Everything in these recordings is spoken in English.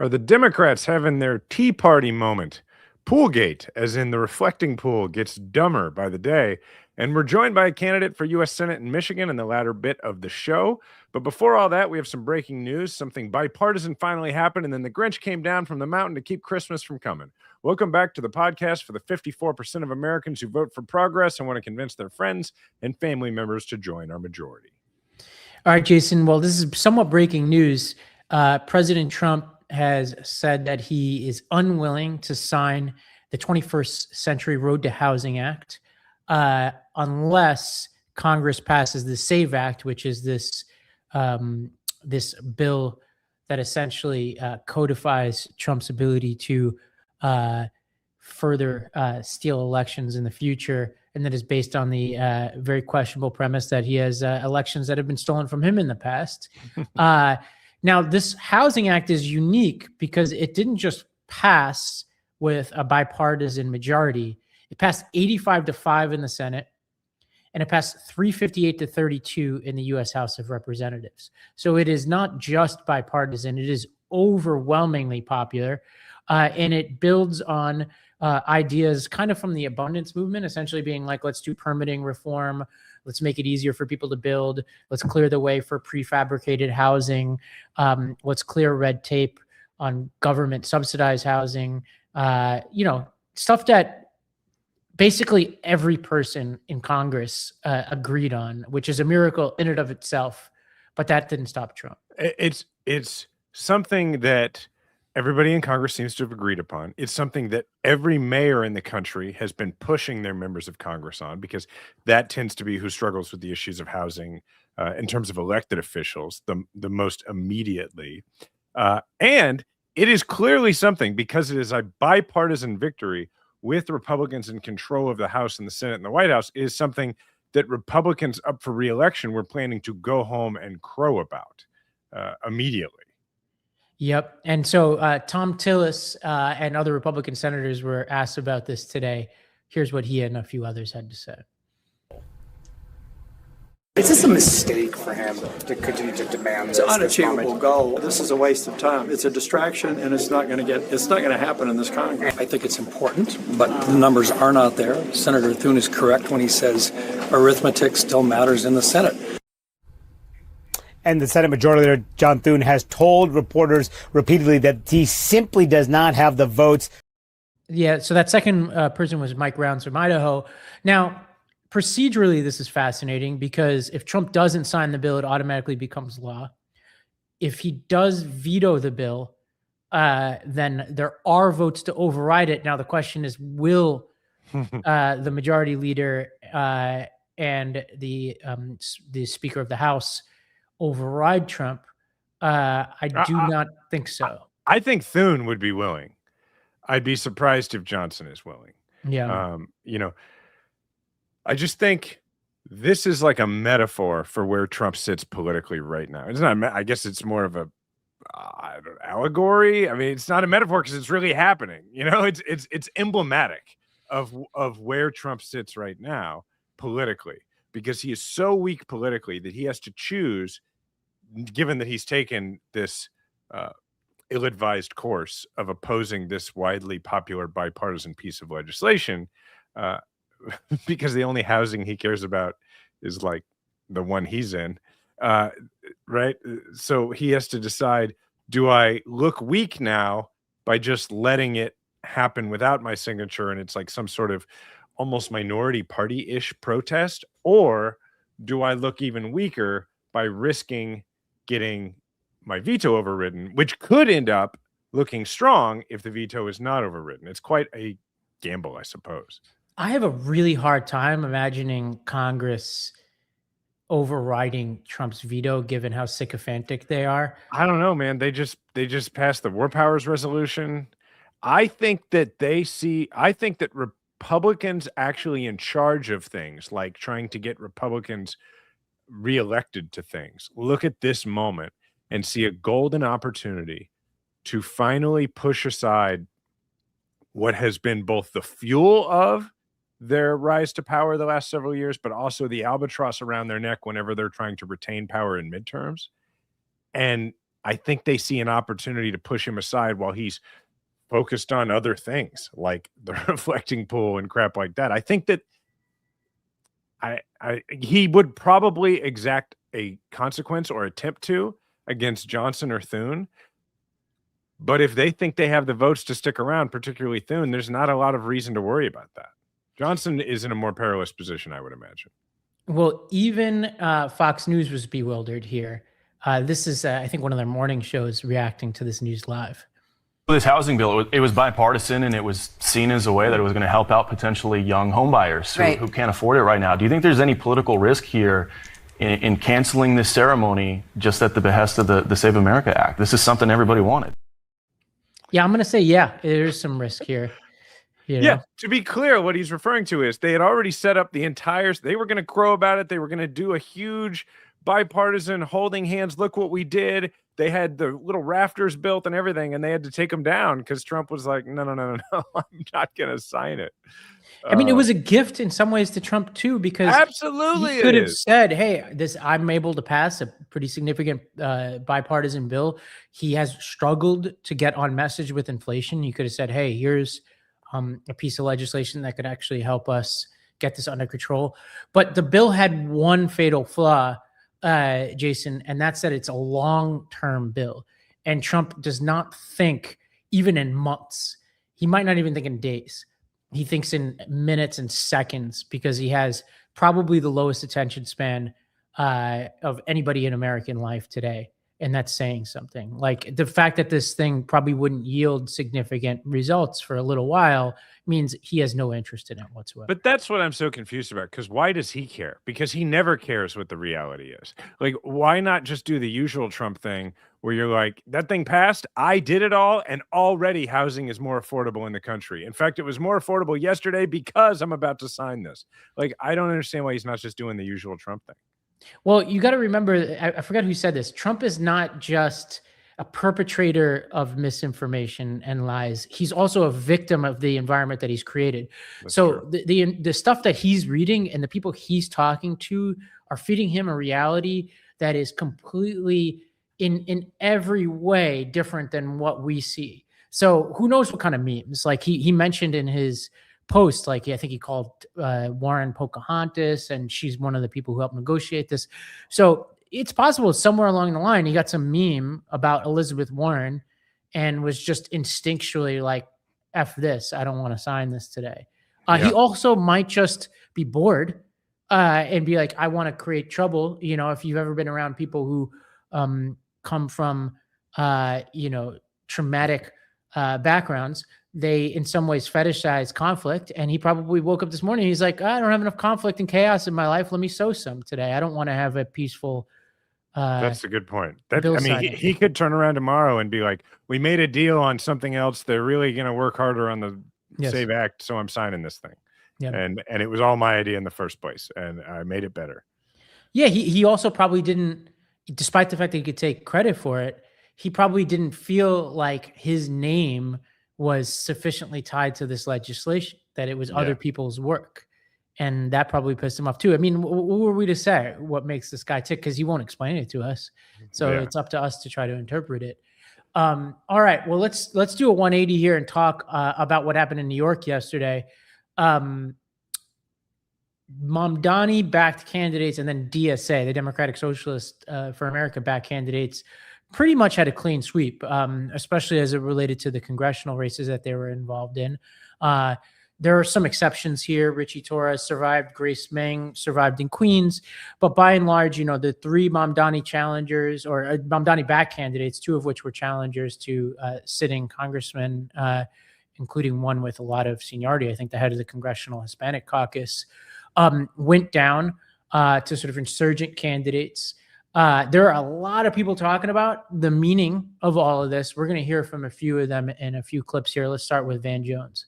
Are the Democrats having their Tea Party moment? Poolgate, as in the reflecting pool, gets dumber by the day. And we're joined by a candidate for U.S. Senate in Michigan in the latter bit of the show. But before all that, we have some breaking news. Something bipartisan finally happened, and then the Grinch came down from the mountain to keep Christmas from coming. Welcome back to the podcast for the 54% of Americans who vote for progress and want to convince their friends and family members to join our majority. All right, Jason. Well, this is somewhat breaking news. President Trump has said that he is unwilling to sign the 21st Century Road to Housing Act unless Congress passes the SAVE Act, which is this this bill that essentially codifies Trump's ability to further steal elections in the future, and that is based on the very questionable premise that he has elections that have been stolen from him in the past. Now, this Housing Act is unique because it didn't just pass with a bipartisan majority. It passed 85-5 in the Senate, and it passed 358-32 in the U.S. House of Representatives. So it is not just bipartisan. It is overwhelmingly popular, and it builds on ideas kind of from the abundance movement, essentially being like, let's do permitting reform. Let's make it easier for people to build. Let's clear the way for prefabricated housing. Let's clear red tape on government subsidized housing. Stuff that basically every person in Congress agreed on, which is a miracle in and of itself. But that didn't stop Trump. It's something that everybody in Congress seems to have agreed upon. It's something that every mayor in the country has been pushing their members of Congress on, because that tends to be who struggles with the issues of housing in terms of elected officials the most immediately. And it is clearly something, because it is a bipartisan victory with Republicans in control of the House and the Senate and the White House, is something that Republicans up for re-election were planning to go home and crow about immediately. Yep. And so Tom Tillis and other Republican senators were asked about this today. Here's what he and a few others had to say. Is this a mistake for him to continue to demand this? It's an unachievable goal. This is a waste of time. It's a distraction, and it's not going to happen in this Congress. I think it's important, but the numbers are not there. Senator Thune is correct when he says arithmetic still matters in the Senate. And the Senate Majority Leader, John Thune, has told reporters repeatedly that he simply does not have the votes. Yeah, so that second person was Mike Rounds from Idaho. Now, procedurally, this is fascinating because if Trump doesn't sign the bill, it automatically becomes law. If he does veto the bill, then there are votes to override it. Now, the question is, will the Majority Leader and the Speaker of the House override Trump? I do not think so. I think Thune would be willing. I'd be surprised if Johnson is willing. Yeah. I just think this is like a metaphor for where Trump sits politically right now. It's not. I guess it's more of a allegory. I mean, it's not a metaphor because it's really happening. It's emblematic of where Trump sits right now politically, because he is so weak politically that he has to choose, given that he's taken this ill-advised course of opposing this widely popular bipartisan piece of legislation, because the only housing he cares about is like the one he's in, right? So he has to decide, do I look weak now by just letting it happen without my signature, and it's like some sort of almost minority party-ish protest, or do I look even weaker by risking getting my veto overridden, which could end up looking strong if the veto is not overridden? It's quite a gamble, I suppose. I have a really hard time imagining Congress overriding Trump's veto, given how sycophantic they are. I don't know, man. They just passed the War Powers resolution. I think that Republicans actually in charge of things, like trying to get Republicans reelected to things, look at this moment and see a golden opportunity to finally push aside what has been both the fuel of their rise to power the last several years, but also the albatross around their neck whenever they're trying to retain power in midterms. And I think they see an opportunity to push him aside while he's focused on other things like the reflecting pool and crap like that. I think that he would probably exact a consequence or attempt to against Johnson or Thune. But if they think they have the votes to stick around, particularly Thune, there's not a lot of reason to worry about that. Johnson is in a more perilous position, I would imagine. Well, even Fox News was bewildered here. This is, I think, one of their morning shows reacting to this news live. This housing bill, it was bipartisan, and it was seen as a way that it was going to help out potentially young homebuyers who can't afford it right now. Do you think there's any political risk here in canceling this ceremony just at the behest of the Save America Act? This is something everybody wanted. Yeah, I'm going to say, yeah, there's some risk here. You know? Yeah, to be clear, what he's referring to is they had already set up the entire, they were going to crow about it. They were going to do a huge bipartisan holding hands. Look what we did. They had the little rafters built and everything, and they had to take them down because Trump was like, no, I'm not going to sign it. I mean, it was a gift in some ways to Trump too, because absolutely he could have said, hey, I'm able to pass a pretty significant bipartisan bill. He has struggled to get on message with inflation. You could have said, hey, here's a piece of legislation that could actually help us get this under control. But the bill had one fatal flaw, Jason, and that's that it's a long-term bill. And Trump does not think even in months. He might not even think in days. He thinks in minutes and seconds because he has probably the lowest attention span of anybody in American life today. And that's saying something. Like the fact that this thing probably wouldn't yield significant results for a little while means he has no interest in it whatsoever. But that's what I'm so confused about, because why does he care? Because he never cares what the reality is. Like, why not just do the usual Trump thing where you're like, that thing passed, I did it all, and already housing is more affordable in the country. In fact, it was more affordable yesterday because I'm about to sign this. Like, I don't understand why he's not just doing the usual Trump thing. Well, you got to remember, I forgot who said this. Trump is not just a perpetrator of misinformation and lies. He's also a victim of the environment that he's created. That's so the stuff that he's reading and the people he's talking to are feeding him a reality that is completely in every way different than what we see. So who knows what kind of memes? Like he mentioned in his post, like I think he called Warren Pocahontas, and she's one of the people who helped negotiate this. So it's possible somewhere along the line he got some meme about Elizabeth Warren and was just instinctually like, F this, I don't want to sign this today. He also might just be bored and be like, I want to create trouble. You know, if you've ever been around people who come from, traumatic backgrounds, they in some ways fetishize conflict. And he probably woke up this morning. He's like, I don't have enough conflict and chaos in my life. Let me sow some today. I don't want to have a peaceful. That's a good point. He could turn around tomorrow and be like, we made a deal on something else. They're really going to work harder on the Save Act. So I'm signing this thing. Yeah. And it was all my idea in the first place. And I made it better. Yeah. He also probably didn't, despite the fact that he could take credit for it, he probably didn't feel like his name was sufficiently tied to this legislation, that it was other people's work. And that probably pissed him off too. I mean, what were we to say? What makes this guy tick? Because he won't explain it to us. So it's up to us to try to interpret it. All right. Well, let's do a 180 here and talk about what happened in New York yesterday. Mamdani-backed candidates and then DSA, the Democratic Socialist for America-backed candidates, pretty much had a clean sweep, especially as it related to the congressional races that they were involved in. There are some exceptions here. Richie Torres survived. Grace Meng survived in Queens. But by and large, the three Mamdani challengers or Mamdani-backed candidates, two of which were challengers to sitting congressmen, including one with a lot of seniority, I think the head of the Congressional Hispanic Caucus, went down to sort of insurgent candidates. There are a lot of people talking about the meaning of all of this. We're going to hear from a few of them in a few clips here. Let's start with Van Jones.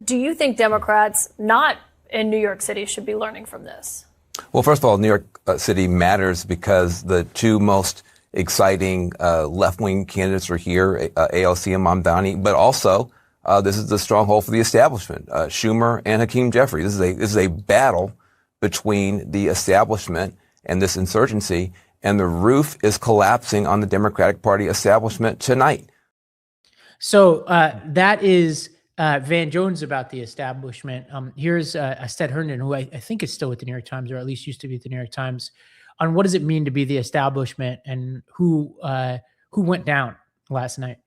Do you think Democrats not in New York City should be learning from this? Well, first of all, New York City matters because the two most exciting left-wing candidates are here, AOC and Mamdani, but also this is the stronghold for the establishment, Schumer and Hakeem Jeffries. This is a battle between the establishment and this insurgency. and the roof is collapsing on the Democratic Party establishment tonight. So that is Van Jones about the establishment. Here's Stead Herndon, who I think is still with the New York Times, or at least used to be at the New York Times, on what does it mean to be the establishment and who went down last night.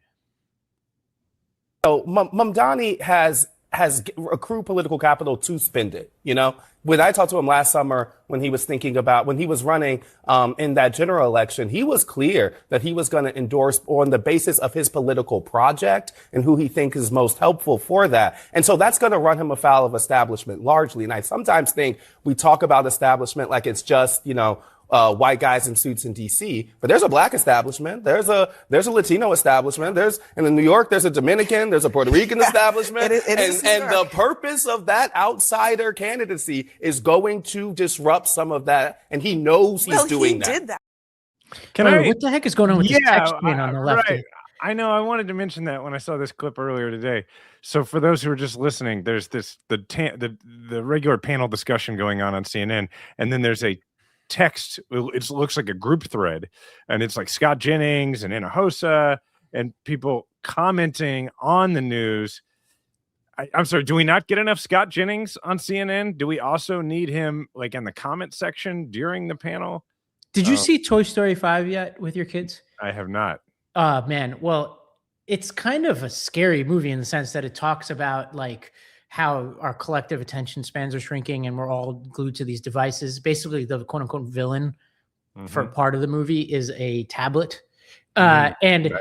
So Mamdani has accrued political capital to spend it. You know, when I talked to him last summer, when he was running in that general election, he was clear that he was going to endorse on the basis of his political project and who he thinks is most helpful for that. And so that's going to run him afoul of establishment largely. And I sometimes think we talk about establishment like it's just, white guys in suits in DC, but there's a black establishment. There's a Latino establishment. And in New York, there's a Dominican, there's a Puerto Rican establishment. And the purpose of that outsider candidacy is going to disrupt some of that. And he knows he's doing that. Did that. What the heck is going on with this text screen on the left? Right. I know. I wanted to mention that when I saw this clip earlier today. So for those who are just listening, there's the regular panel discussion going on CNN, and then there's a text. It looks like a group thread, and it's like Scott Jennings and Hinojosa and people commenting on the news. I'm sorry, do we not get enough Scott Jennings on CNN? Do we also need him like in the comment section during the panel? Did you see Toy Story 5 yet with your kids? I have not. Man, well, it's kind of a scary movie in the sense that it talks about like how our collective attention spans are shrinking and we're all glued to these devices. Basically, the quote unquote villain for part of the movie is a tablet. And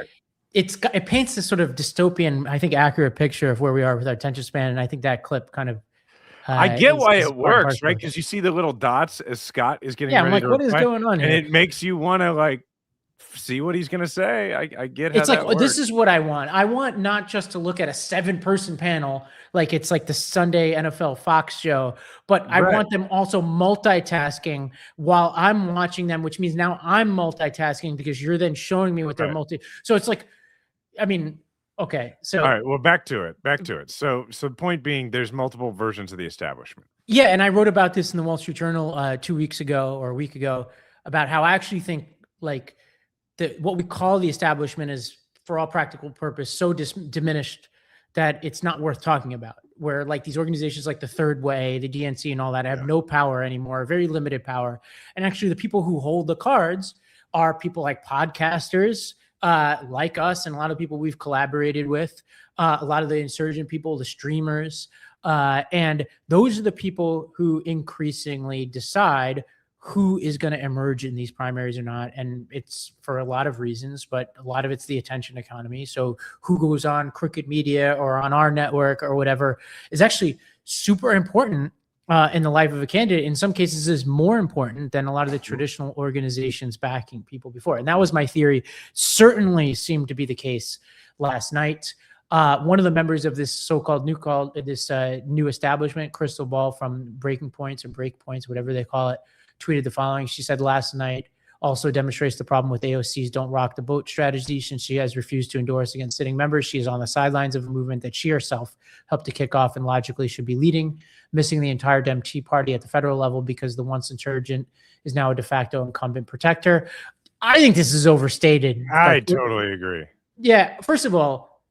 it paints this sort of dystopian, I think, accurate picture of where we are with our attention span. And I think that clip kind of, I get why it works, right? Because you see the little dots as Scott is getting ready I'm like, to what reply, is going on here? and it makes you want to like see what he's going to say. I get how it's like, that works. this is what I want. I want not just to look at a 7-person panel, like it's like the Sunday NFL Fox show, but I want them also multitasking while I'm watching them, which means now I'm multitasking because you're then showing me what they're So it's like, I mean, okay. So all right, well, back to it. So the point being, there's multiple versions of the establishment. Yeah, and I wrote about this in the Wall Street Journal 2 weeks ago or a week ago about how I actually think like what we call the establishment is, for all practical purpose, so diminished that it's not worth talking about. Where like these organizations like the Third Way, the DNC and all that have no power anymore, very limited power. And actually the people who hold the cards are people like podcasters, like us, and a lot of people we've collaborated with, a lot of the insurgent people, the streamers. And those are the people who increasingly decide who is going to emerge in these primaries or not. And it's for a lot of reasons, but a lot of it's the attention economy. So who goes on Crooked Media or on our network or whatever is actually super important in the life of a candidate. In some cases is more important than a lot of the traditional organizations backing people before. And that was my theory. Certainly seemed to be the case last night. One of the members of this so-called new establishment, Crystal Ball from Breaking Points or Breakpoints, whatever they call it, tweeted the following. She said, last night also demonstrates the problem with AOC's don't rock the boat strategy, since she has refused to endorse against sitting members. She is on the sidelines of a movement that she herself helped to kick off and logically should be leading, missing the entire Dem Tea Party at the federal level because the once insurgent is now a de facto incumbent protector. I think this is overstated. I totally agree. Yeah. First of all,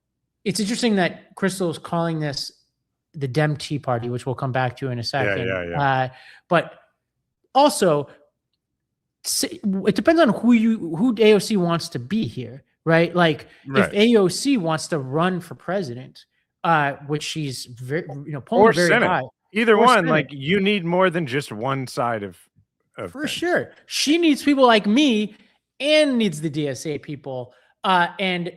it's interesting that Crystal is calling this the Dem Tea Party, which we'll come back to in a second. Yeah. But also, it depends on who AOC wants to be here, right? Like if AOC wants to run for president, which she's very, polling very Senate. high. Either one, Senate. Like you need more than just one side of for things. Sure. She needs people like me and needs the DSA people. And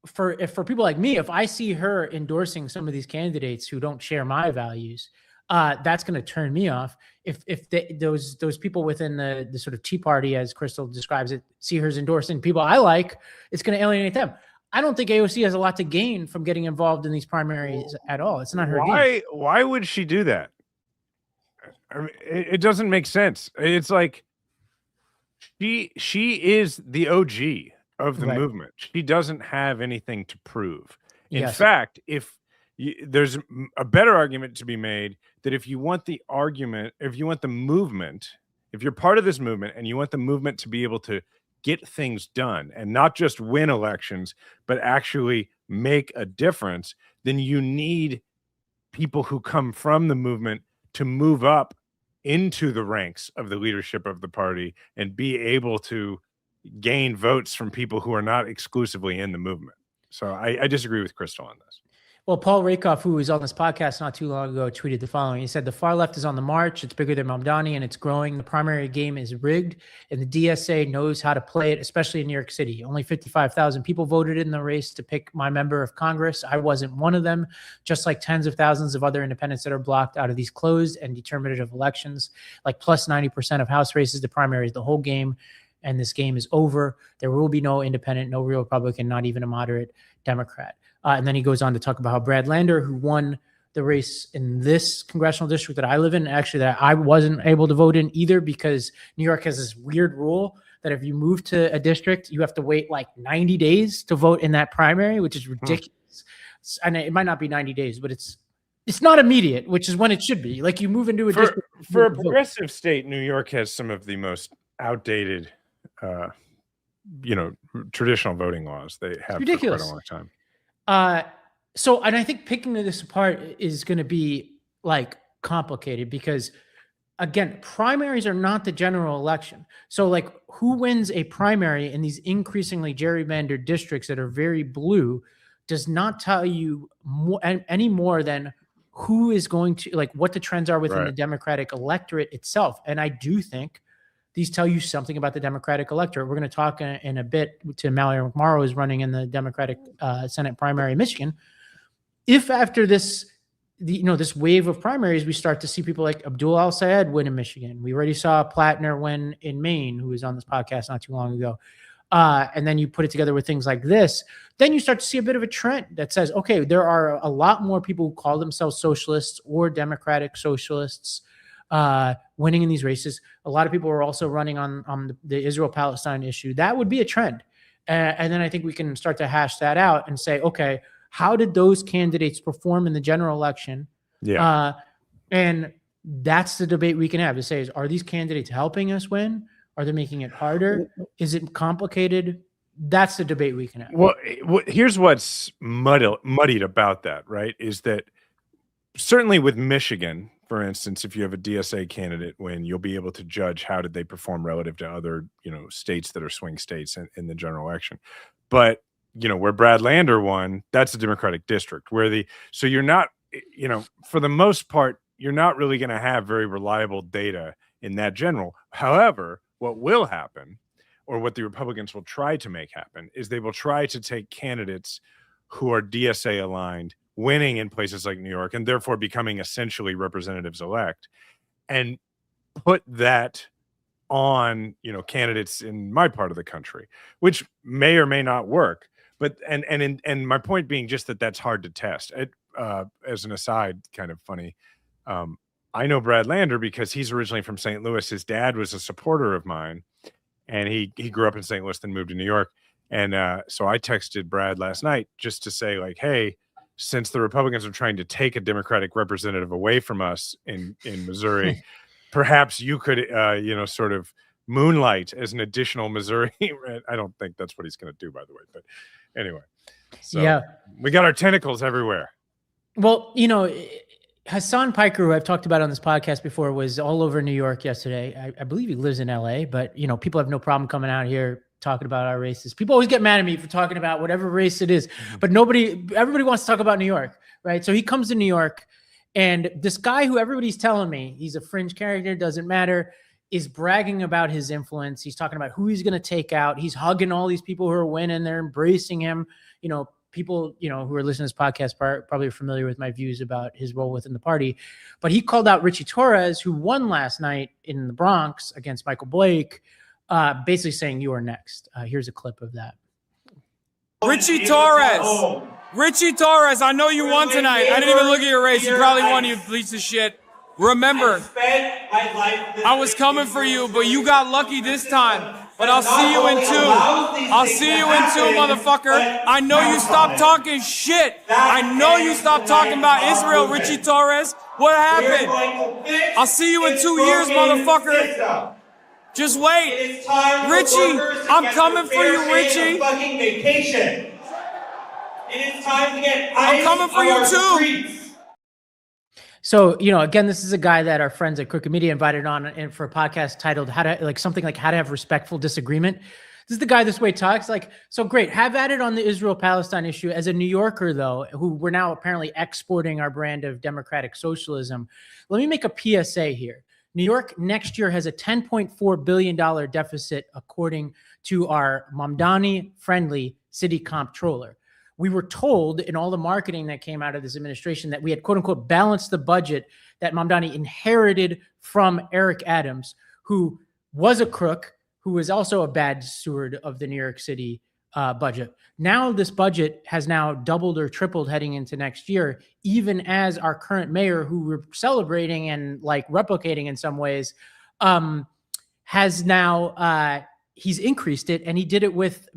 for people like me, if I see her endorsing some of these candidates who don't share my values, that's going to turn me off. If those people within the sort of Tea Party, as Crystal describes it, see her endorsing people I like, it's going to alienate them. I don't think AOC has a lot to gain from getting involved in these primaries at all. It's not her game. Why would she do that? I mean, it doesn't make sense. It's like she is the OG of the movement. She doesn't have anything to prove. In fact, there's a better argument to be made that if you want the movement, if you're part of this movement and you want the movement to be able to get things done and not just win elections, but actually make a difference, then you need people who come from the movement to move up into the ranks of the leadership of the party and be able to gain votes from people who are not exclusively in the movement. So I disagree with Crystal on this. Well, Paul Rakoff, who was on this podcast not too long ago, tweeted the following. He said, the far left is on the march. It's bigger than Mamdani and it's growing. The primary game is rigged and the DSA knows how to play it, especially in New York City. Only 55,000 people voted in the race to pick my member of Congress. I wasn't one of them, just like tens of thousands of other independents that are blocked out of these closed and determinative elections. Like plus 90% of House races, the primary is the whole game. And this game is over. There will be no independent, no real Republican, not even a moderate Democrat. And then he goes on to talk about how Brad Lander, who won the race in this congressional district that I live in, actually that I wasn't able to vote in either, because New York has this weird rule that if you move to a district, you have to wait like 90 days to vote in that primary, which is ridiculous. And it might not be 90 days, but it's not immediate, which is when it should be. Like you move into a district. For a progressive state, New York has some of the most outdated, traditional voting laws they have for quite a long time. And I think picking this apart is going to be like complicated because, again, primaries are not the general election. So like who wins a primary in these increasingly gerrymandered districts that are very blue does not tell you any more than who is going to, like, what the trends are within the Democratic electorate itself. And I do think these tell you something about the Democratic electorate. We're going to talk in a bit to Mallory McMorrow, who's running in the Democratic Senate primary in Michigan. If after this, this wave of primaries, we start to see people like Abdul Al-Sayed win in Michigan. We already saw Plattner win in Maine, who was on this podcast not too long ago. And then you put it together with things like this, then you start to see a bit of a trend that says, okay, there are a lot more people who call themselves socialists or democratic socialists winning in these races. A lot of people are also running on the Israel-Palestine issue. That would be a trend. And then I think we can start to hash that out and say, okay, how did those candidates perform in the general election? Yeah. And that's the debate we can have to say, are these candidates helping us win? Are they making it harder? Is it complicated? That's the debate we can have. Well, here's what's muddied about that, right? Is that certainly with Michigan, for instance, if you have a DSA candidate win, you'll be able to judge how did they perform relative to other, states that are swing states in the general election. But, where Brad Lander won, that's a Democratic district so you're not, for the most part, you're not really going to have very reliable data in that general. However, what will happen, or what the Republicans will try to make happen, is they will try to take candidates who are DSA aligned, winning in places like New York, and therefore becoming essentially representatives elect, and put that on, candidates in my part of the country, which may or may not work. But and my point being just that's hard to test. As an aside, kind of funny. I know Brad Lander because he's originally from St. Louis. His dad was a supporter of mine, and he grew up in St. Louis, then moved to New York. And so I texted Brad last night just to say, like, hey, since the Republicans are trying to take a Democratic representative away from us in Missouri, perhaps you could, sort of moonlight as an additional Missouri. I don't think that's what he's going to do, by the way. But anyway, so yeah, we got our tentacles everywhere. Well, Hassan Piker, who I've talked about on this podcast before, was all over New York yesterday. I believe he lives in LA, but people have no problem coming out here talking about our races. People always get mad at me for talking about whatever race it is, but everybody wants to talk about New York, right? So he comes to New York, and this guy who everybody's telling me he's a fringe character, doesn't matter, is bragging about his influence. He's talking about who he's going to take out. He's hugging all these people who are winning. They're embracing him. People, who are listening to this podcast probably are familiar with my views about his role within the party. But he called out Richie Torres, who won last night in the Bronx against Michael Blake, basically saying, you are next. Here's a clip of that. Richie Torres, I know you won tonight. I didn't even look at your race. You probably won, you piece of shit. Remember, I was coming for you, but you got lucky this time. But I'll see you in two, motherfucker. I know you stopped talking shit. I know you stopped talking about Israel, Richie Torres. What happened? I'll see you in 2 years, motherfucker. Just wait. Richie, I'm coming for you, Richie. Fucking vacation. It is time to get I'm coming for you too. So, again, this is a guy that our friends at Crooked Media invited on and for a podcast titled How to Have Respectful Disagreement. This is the guy this way talks. So great. Have at it on the Israel-Palestine issue. As a New Yorker, though, who we're now apparently exporting our brand of democratic socialism, let me make a PSA here. New York next year has a $10.4 billion deficit, according to our Mamdani-friendly city comptroller. We were told in all the marketing that came out of this administration that we had, quote unquote, balanced the budget that Mamdani inherited from Eric Adams, who was a crook, who was also a bad steward of the New York City budget. Now this budget has now doubled or tripled heading into next year, even as our current mayor, who we're celebrating and replicating in some ways, has now he's increased it, and he did it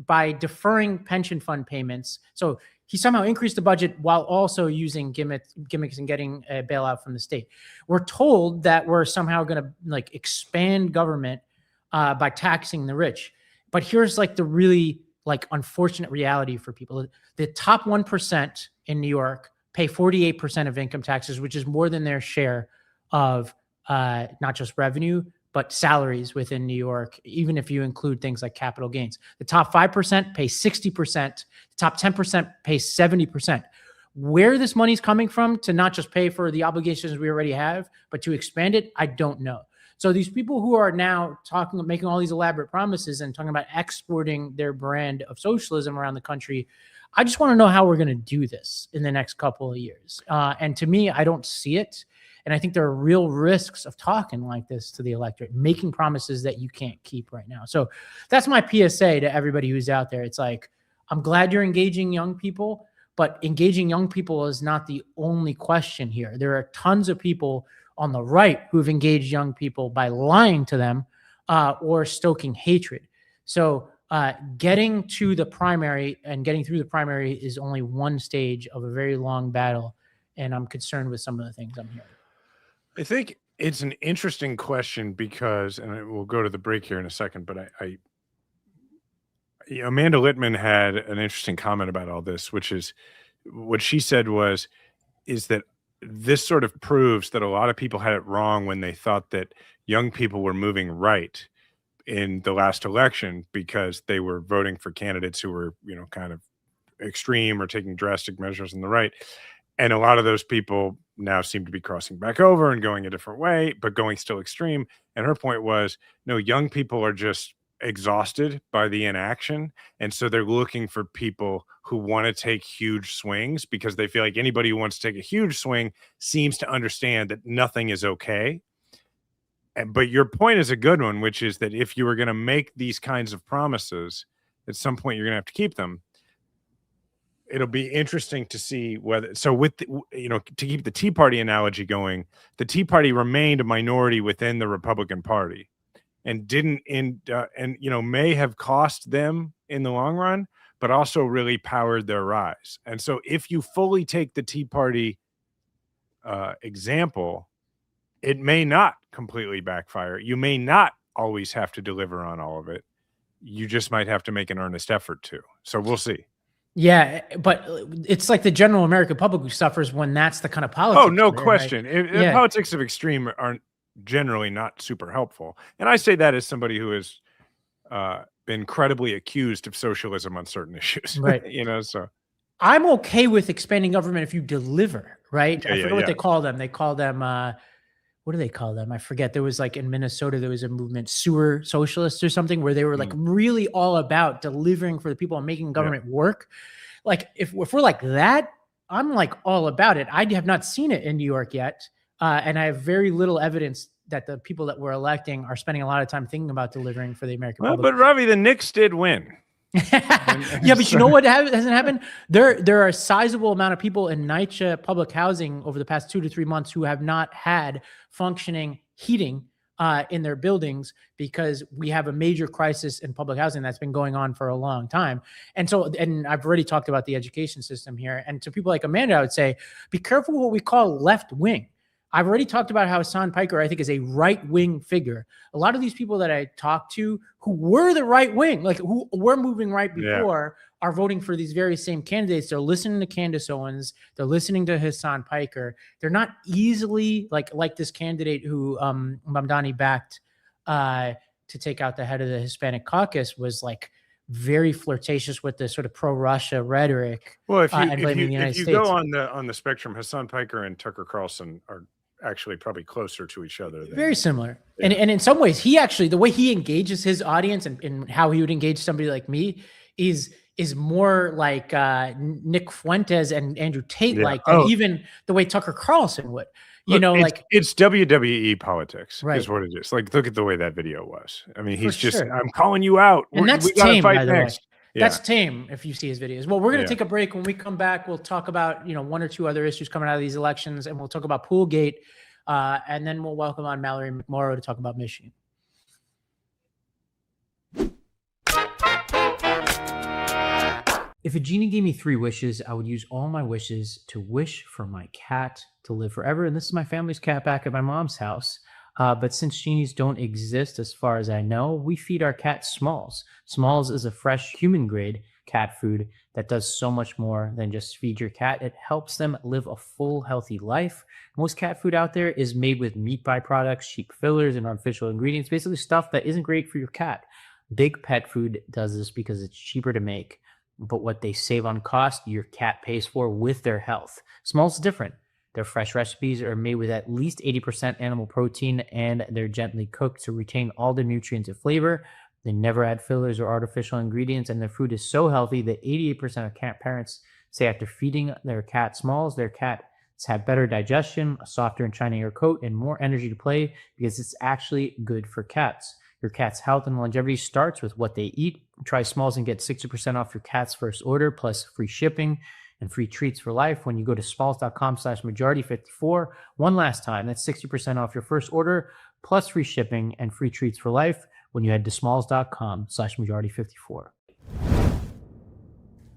by deferring pension fund payments. So he somehow increased the budget while also using gimmicks and getting a bailout from the state. We're told that we're somehow going to expand government by taxing the rich. But here's the really unfortunate reality for people. The top 1% in New York pay 48% of income taxes, which is more than their share of not just revenue, but salaries within New York, even if you include things like capital gains. The top 5% pay 60%. The top 10% pay 70%. Where this money's coming from to not just pay for the obligations we already have, but to expand it, I don't know. So these people who are now making all these elaborate promises and talking about exporting their brand of socialism around the country, I just want to know how we're going to do this in the next couple of years. And to me, I don't see it. And I think there are real risks of talking like this to the electorate, making promises that you can't keep right now. So that's my PSA to everybody who's out there. It's I'm glad you're engaging young people, but engaging young people is not the only question here. There are tons of people on the right who've engaged young people by lying to them or stoking hatred. So getting to the primary and getting through the primary is only one stage of a very long battle. And I'm concerned with some of the things I'm hearing. I think it's an interesting question because, and we'll go to the break here in a second, but Amanda Littman had an interesting comment about all this, which is what she said is that this sort of proves that a lot of people had it wrong when they thought that young people were moving right in the last election because they were voting for candidates who were, kind of extreme or taking drastic measures on the right. And a lot of those people now seem to be crossing back over and going a different way, but going still extreme. And her point was, no, young people are just exhausted by the inaction. And so they're looking for people who want to take huge swings because they feel like anybody who wants to take a huge swing seems to understand that nothing is okay. But your point is a good one, which is that if you were going to make these kinds of promises, at some point you're going to have to keep them. It'll be interesting to see whether, to keep the Tea Party analogy going, the Tea Party remained a minority within the Republican Party and may have cost them in the long run, but also really powered their rise. And so if you fully take the Tea Party example, it may not completely backfire. You may not always have to deliver on all of it. You just might have to make an earnest effort to. So we'll see. Yeah, but it's like the general American public who suffers when that's the kind of politics. Oh, no question. Right? Politics of extreme aren't generally not super helpful. And I say that as somebody who has been credibly accused of socialism on certain issues. Right. So I'm okay with expanding government if you deliver, right? I forget what they call them. They call them, what do they call them? I forget. There was in Minnesota, there was a movement, sewer socialists or something, where they were really all about delivering for the people and making government work. If we're like that, I'm all about it. I have not seen it in New York yet. And I have very little evidence that the people that we're electing are spending a lot of time thinking about delivering for the American public. But Ravi, the Knicks did win. Yeah, but you know what hasn't happened? There are a sizable amount of people in NYCHA public housing over the past 2 to 3 months who have not had functioning heating in their buildings because we have a major crisis in public housing that's been going on for a long time. And I've already talked about the education system here. And to people like Amanda, I would say, be careful what we call left wing. I've already talked about how Hassan Piker, I think, is a right-wing figure. A lot of these people that I talked to who were the right wing, like who were moving right before, are voting for these very same candidates. They're listening to Candace Owens. They're listening to Hassan Piker. They're not easily like this candidate who Mamdani backed to take out the head of the Hispanic caucus was like very flirtatious with the sort of pro-Russia rhetoric. Well, if States. go on the spectrum, Hassan Piker and Tucker Carlson are actually probably closer to each other. Very similar. Yeah. And in some ways, he actually, the way he engages his audience and how he would engage somebody like me is more like Nick Fuentes and Andrew Tate like than even the way Tucker Carlson would. It's WWE politics, right, is what it is. Like, look at the way that video was. I mean, he's just, I'm calling you out. And that's tame, by the way. Yeah. That's tame if you see his videos. Well, we're going to take a break. When we come back, we'll talk about, one or two other issues coming out of these elections, and we'll talk about Poolgate, and then we'll welcome on Mallory McMorrow to talk about Michigan. If a genie gave me 3 wishes, I would use all my wishes to wish for my cat to live forever. And this is my family's cat back at my mom's house. But since genies don't exist, as far as I know, we feed our cat Smalls. Smalls is a fresh human-grade cat food that does so much more than just feed your cat. It helps them live a full, healthy life. Most cat food out there is made with meat byproducts, cheap fillers, and artificial ingredients, basically stuff that isn't great for your cat. Big Pet Food does this because it's cheaper to make. But what they save on cost, your cat pays for with their health. Smalls is different. Their fresh recipes are made with at least 80% animal protein, and they're gently cooked to retain all the nutrients and flavor. They never add fillers or artificial ingredients, and their food is so healthy that 88% of cat parents say after feeding their cat Smalls, their cats have better digestion, a softer and shinier coat, and more energy to play because it's actually good for cats. Your cat's health and longevity starts with what they eat. Try Smalls and get 60% off your cat's first order, plus free shipping and free treats for life when you go to smalls.com/majority54. One last time, that's 60% off your first order, plus free shipping and free treats for life when you head to smalls.com/majority54.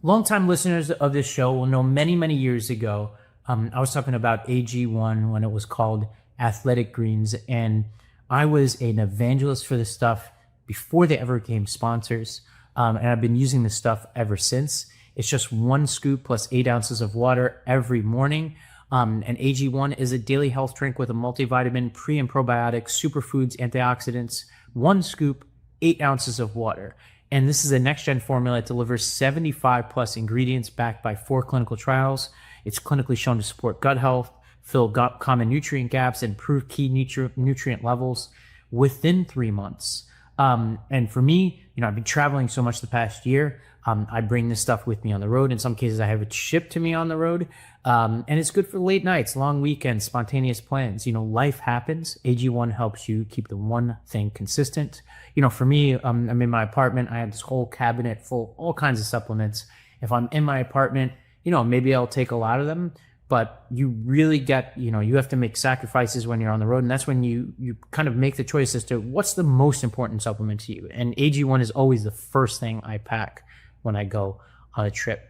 Longtime listeners of this show will know many, many years ago, I was talking about AG1 when it was called Athletic Greens, and I was an evangelist for this stuff before they ever became sponsors, and I've been using this stuff ever since. It's just 1 scoop plus 8 ounces of water every morning, and AG1 is a daily health drink with a multivitamin, pre- and probiotic, superfoods, antioxidants. 1 scoop, 8 ounces of water. And this is a next-gen formula that delivers 75-plus ingredients backed by 4 clinical trials. It's clinically shown to support gut health, fill common nutrient gaps, and improve key nutrient levels within 3 months. And for me, I've been traveling so much the past year. I bring this stuff with me on the road. In some cases, I have it shipped to me on the road. And it's good for late nights, long weekends, spontaneous plans. Life happens. AG1 helps you keep the one thing consistent. For me, I'm in my apartment. I have this whole cabinet full of all kinds of supplements. If I'm in my apartment, maybe I'll take a lot of them. But you really get, you have to make sacrifices when you're on the road. And that's when you kind of make the choice as to what's the most important supplement to you. And AG1 is always the first thing I pack when I go on a trip.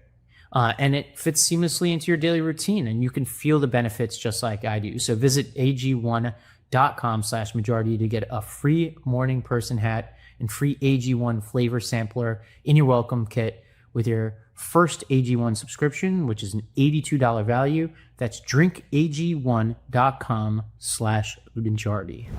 And it fits seamlessly into your daily routine, and you can feel the benefits just like I do. So visit ag1.com/majority to get a free morning person hat and free AG1 flavor sampler in your welcome kit with your first AG1 subscription, which is an $82 value. That's drinkag1.com/majority.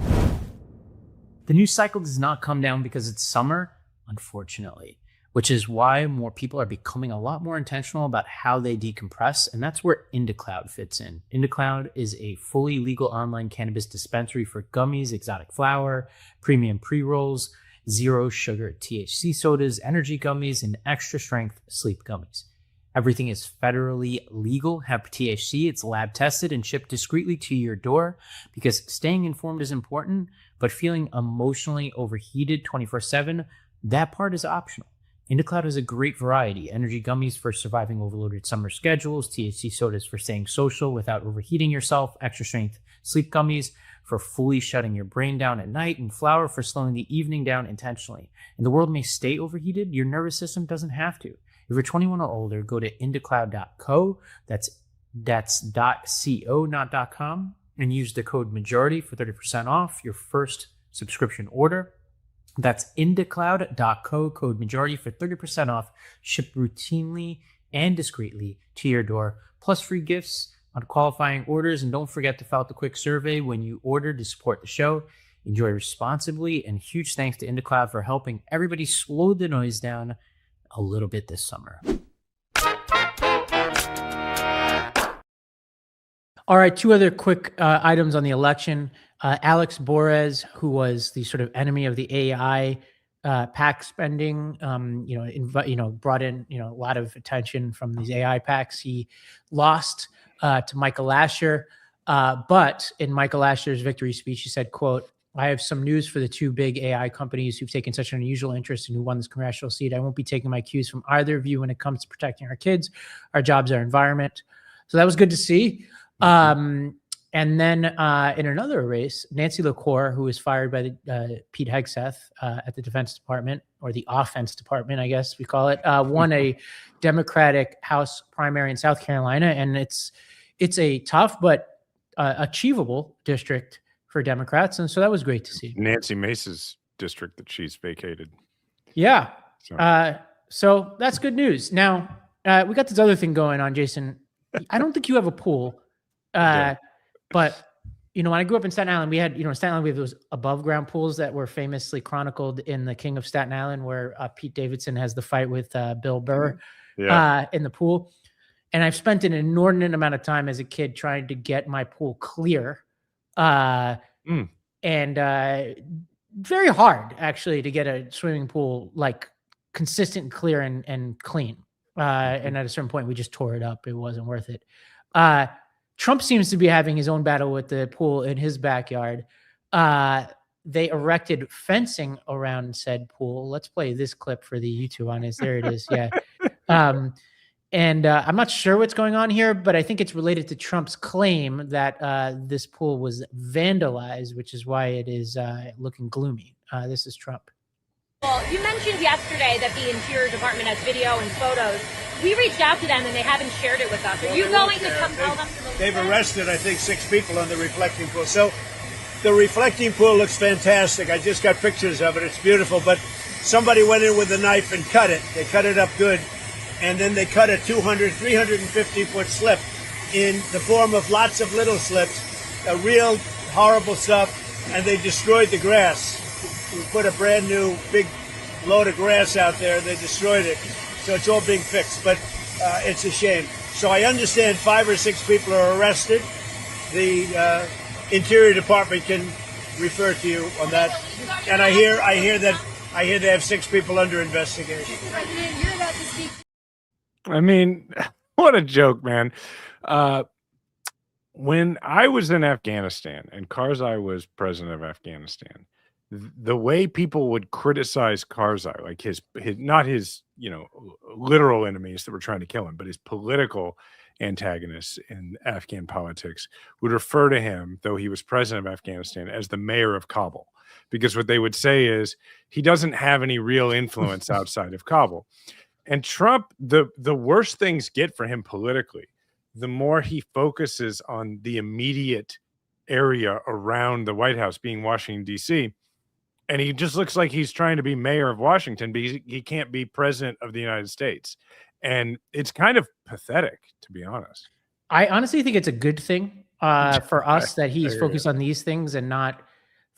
The news cycle does not come down because it's summer, unfortunately, which is why more people are becoming a lot more intentional about how they decompress, and that's where IndaCloud fits in. IndaCloud is a fully legal online cannabis dispensary for gummies, exotic flower, premium pre-rolls, zero sugar THC sodas, energy gummies, and extra strength sleep gummies. Everything is federally legal, have THC, it's lab tested and shipped discreetly to your door, because staying informed is important, but feeling emotionally overheated 24/7, that part is optional. IndaCloud has a great variety. Energy gummies for surviving overloaded summer schedules, THC sodas for staying social without overheating yourself, extra strength sleep gummies for fully shutting your brain down at night, and flower for slowing the evening down intentionally. And the world may stay overheated, your nervous system doesn't have to. If you're 21 or older, go to indacloud.co. That's .co, not .com. and use the code majority for 30% off your first subscription order. That's indacloud.co, code majority for 30% off, shipped routinely and discreetly to your door, plus free gifts on qualifying orders. And don't forget to fill out the quick survey when you order to support the show. Enjoy responsibly, and huge thanks to IndaCloud for helping everybody slow the noise down a little bit this summer. All right, two other quick items on the election. Alex Borez, who was the sort of enemy of the AI PAC spending, brought in a lot of attention from these AI PACs. He lost to Michael Asher, but in Michael Asher's victory speech, he said, "quote I have some news for the two big AI companies who've taken such an unusual interest and who won this congressional seat. I won't be taking my cues from either of you when it comes to protecting our kids, our jobs, our environment." So that was good to see. And then in another race, Nancy LaCour, who was fired by Pete Hegseth at the Defense Department, or the Offense Department, I guess we call it, won a Democratic House primary in South Carolina. And it's a tough but achievable district for Democrats. And so that was great to see. Nancy Mace's district that she's vacated. Yeah. So that's good news. Now, we got this other thing going on, Jason. I don't think you have a pool. But, when I grew up in Staten Island, we had, in Staten Island, we have those above ground pools that were famously chronicled in The King of Staten Island, where Pete Davidson has the fight with Bill Burr in the pool. And I've spent an inordinate amount of time as a kid trying to get my pool clear. And very hard, actually, to get a swimming pool like consistent, clear, and clean. And at a certain point, we just tore it up. It wasn't worth it. Trump seems to be having his own battle with the pool in his backyard. They erected fencing around said pool. Let's play this clip for the YouTube on it. There it is. Yeah. And I'm not sure what's going on here, but I think it's related to Trump's claim that this pool was vandalized, which is why it is looking gloomy. This is Trump. Well, you mentioned yesterday that the Interior Department has video and photos. We reached out to them and they haven't shared it with us. Are you going to come tell them to release They've arrested, I think, 6 people on the reflecting pool. So the reflecting pool looks fantastic. I just got pictures of it. It's beautiful. But somebody went in with a knife and cut it. They cut it up good. And then they cut a 350-foot slip in the form of lots of little slips, real horrible stuff. And they destroyed the grass. We put a brand new big load of grass out there. They destroyed it. So it's all being fixed, but it's a shame. So I understand 5 or 6 people are arrested. The Interior Department can refer to you on that. And I hear they have 6 people under investigation. I mean, what a joke, man. When I was in Afghanistan and Karzai was president of Afghanistan, the way people would criticize Karzai, like his not his, literal enemies that were trying to kill him, but his political antagonists in Afghan politics would refer to him, though he was president of Afghanistan, as the mayor of Kabul, because what they would say is he doesn't have any real influence outside of Kabul. And Trump, the worse things get for him politically, the more he focuses on the immediate area around the White House, being Washington, D.C., and he just looks like he's trying to be mayor of Washington, but he can't be president of the United States. And it's kind of pathetic, to be honest. I honestly think it's a good thing for us that he's focused on these things and not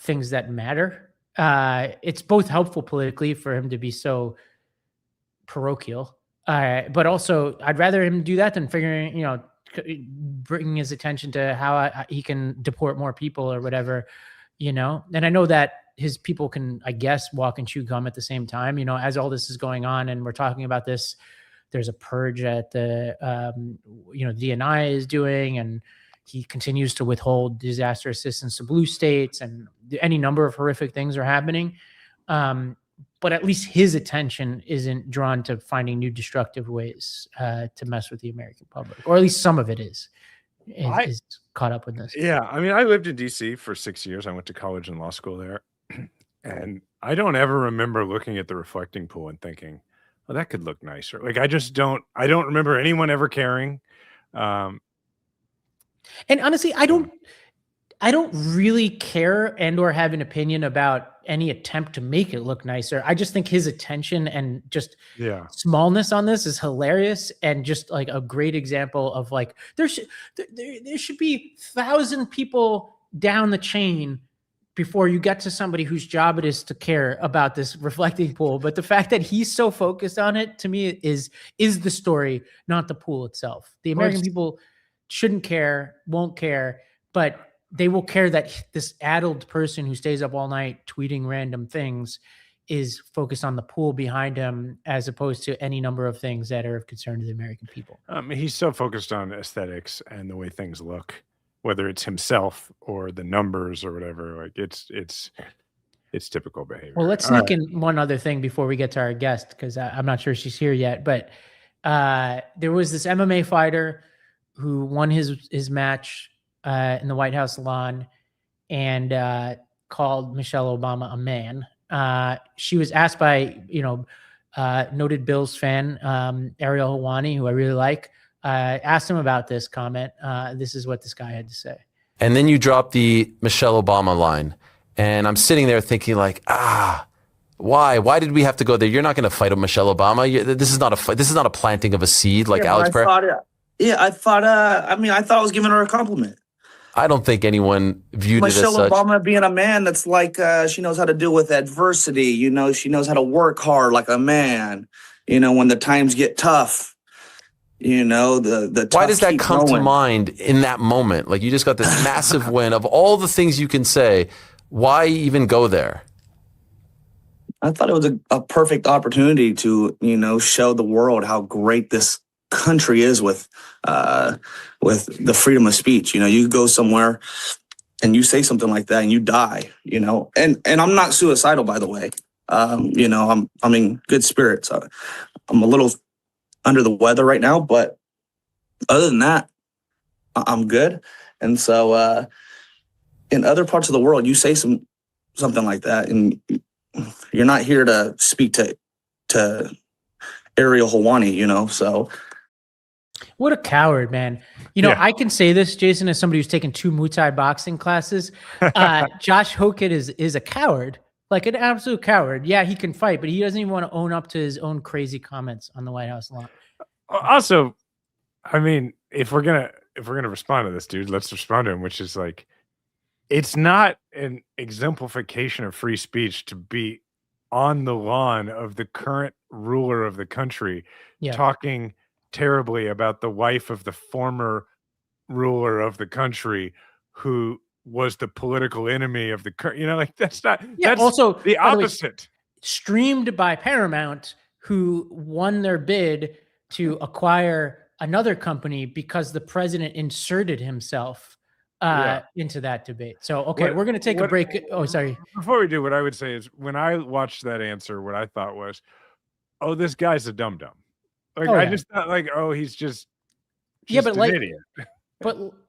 things that matter. It's both helpful politically for him to be so parochial, but also I'd rather him do that than bringing his attention to how he can deport more people or whatever, And I know that his people can, I guess, walk and chew gum at the same time, as all this is going on and we're talking about this, there's a purge at the, DNI is doing, and he continues to withhold disaster assistance to blue states, and any number of horrific things are happening. But at least his attention isn't drawn to finding new destructive ways to mess with the American public, or at least some of it is caught up with this. Yeah. I mean, I lived in DC for 6 years. I went to college and law school there. And I don't ever remember looking at the reflecting pool and thinking, well, that could look nicer. Like, I don't remember anyone ever caring. And honestly, I don't really care and or have an opinion about any attempt to make it look nicer. I just think his attention and just smallness on this is hilarious, and just like a great example of like there should be 1,000 people down the chain before you get to somebody whose job it is to care about this reflecting pool. But the fact that he's so focused on it, to me, is the story, not the pool itself. The American people shouldn't care, won't care, but they will care that this addled person who stays up all night tweeting random things is focused on the pool behind him, as opposed to any number of things that are of concern to the American people. He's so focused on aesthetics and the way things look, whether it's himself or the numbers or whatever. Like it's typical behavior. Well, let's sneak in one other thing before we get to our guest, because I'm not sure she's here yet. But there was this MMA fighter who won his match in the White House lawn and called Michelle Obama a man. She was asked by, noted Bills fan, Ariel Helwani, who I really like, asked him about this comment. This is what this guy had to say. And then you drop the Michelle Obama line. And I'm sitting there thinking like, why? Why did we have to go there? You're not going to fight with Michelle Obama. This is not a fight. This is not a planting of a seed like Alex Perry. I thought I was giving her a compliment. I don't think anyone viewed Michelle it as such. Michelle Obama being a man, that's like she knows how to deal with adversity. She knows how to work hard like a man. When the times get tough. The why does that come to mind in that moment? Like, you just got this massive win. Of all the things you can say, why even go there? I thought it was a perfect opportunity to show the world how great this country is with the freedom of speech. You go somewhere and you say something like that and you die, and I'm not suicidal, by the way. I'm in good spirits. I'm a little under the weather right now, but other than that, I'm good. And so in other parts of the world, you say something like that, and you're not here to speak to Ariel Helwani, so. What a coward, man. I can say this, Jason, as somebody who's taken 2 Muay Thai boxing classes. Josh Hokett is a coward, like an absolute coward. Yeah, he can fight, but he doesn't even want to own up to his own crazy comments on the White House lawn. Also, I mean, if we're gonna respond to this dude, let's respond to him, which is like, it's not an exemplification of free speech to be on the lawn of the current ruler of the country talking terribly about the wife of the former ruler of the country who was the political enemy of the that's not that's also the opposite. Streamed by Paramount, who won their bid to acquire another company because the president inserted himself into that debate. So we're going to take a break. Oh, sorry. Before we do, what I would say is, when I watched that answer, what I thought was, oh, this guy's a dum-dum. Like, I just thought, like, oh, he's just but an idiot.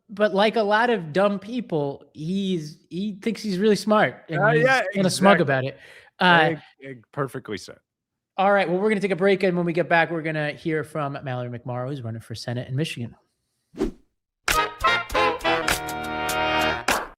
but like a lot of dumb people, he thinks he's really smart, and he's kind of smug about it. Perfectly said. All right, well, we're going to take a break, and when we get back, we're going to hear from Mallory McMorrow, who's running for Senate in Michigan.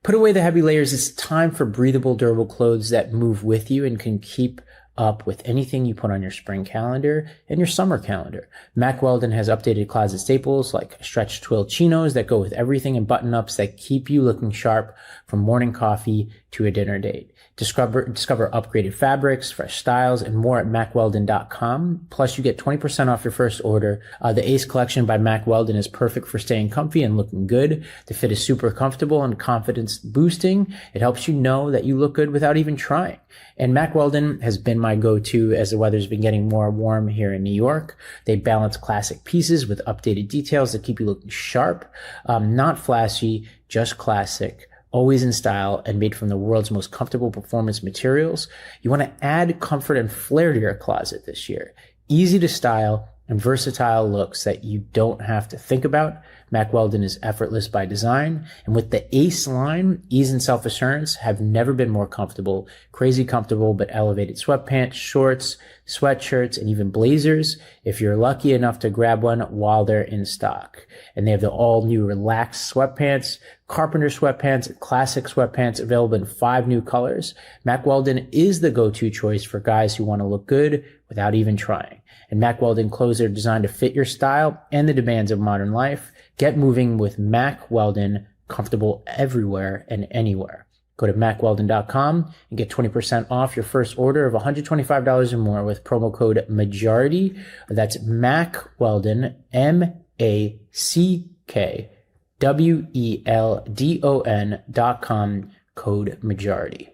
Put away the heavy layers. It's time for breathable, durable clothes that move with you and can keep up with anything you put on your spring calendar and your summer calendar. Mack Weldon has updated closet staples like stretch twill chinos that go with everything, and button-ups that keep you looking sharp from morning coffee to a dinner date. Discover upgraded fabrics, fresh styles, and more at MackWeldon.com. Plus, you get 20% off your first order. The Ace collection by Mack Weldon is perfect for staying comfy and looking good. The fit is super comfortable and confidence boosting. It helps you know that you look good without even trying. And Mack Weldon has been my go-to as the weather's been getting more warm here in New York. They balance classic pieces with updated details that keep you looking sharp, not flashy, just classic. Always in style and made from the world's most comfortable performance materials. You want to add comfort and flair to your closet this year. Easy to style, and versatile looks that you don't have to think about. Mack Weldon is effortless by design. And with the Ace line, ease and self-assurance have never been more comfortable. Crazy comfortable, but elevated sweatpants, shorts, sweatshirts, and even blazers if you're lucky enough to grab one while they're in stock. And they have the all-new relaxed sweatpants, carpenter sweatpants, classic sweatpants available in 5 new colors. Mack Weldon is the go-to choice for guys who want to look good without even trying. And Mack Weldon clothes are designed to fit your style and the demands of modern life. Get moving with Mack Weldon, comfortable everywhere and anywhere. Go to MackWeldon.com and get 20% off your first order of $125 or more with promo code MAJORITY. That's Mack Weldon, MackWeldon.com, code MAJORITY.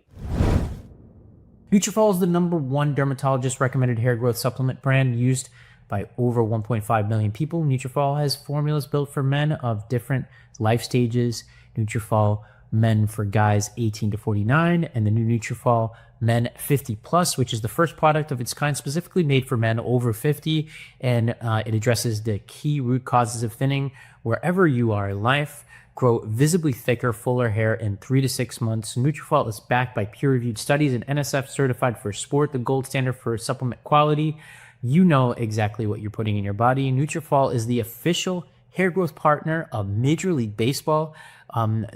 Nutrafol is the #1 dermatologist recommended hair growth supplement brand used by over 1.5 million people. Nutrafol has formulas built for men of different life stages. Nutrafol Men for guys 18 to 49, and the new Nutrafol Men 50 Plus, which is the first product of its kind specifically made for men over 50, and it addresses the key root causes of thinning wherever you are in life. Grow visibly thicker, fuller hair in 3 to 6 months. Nutrafol is backed by peer-reviewed studies and NSF certified for sport, the gold standard for supplement quality. You know exactly what you're putting in your body. Nutrafol is the official hair growth partner of Major League Baseball.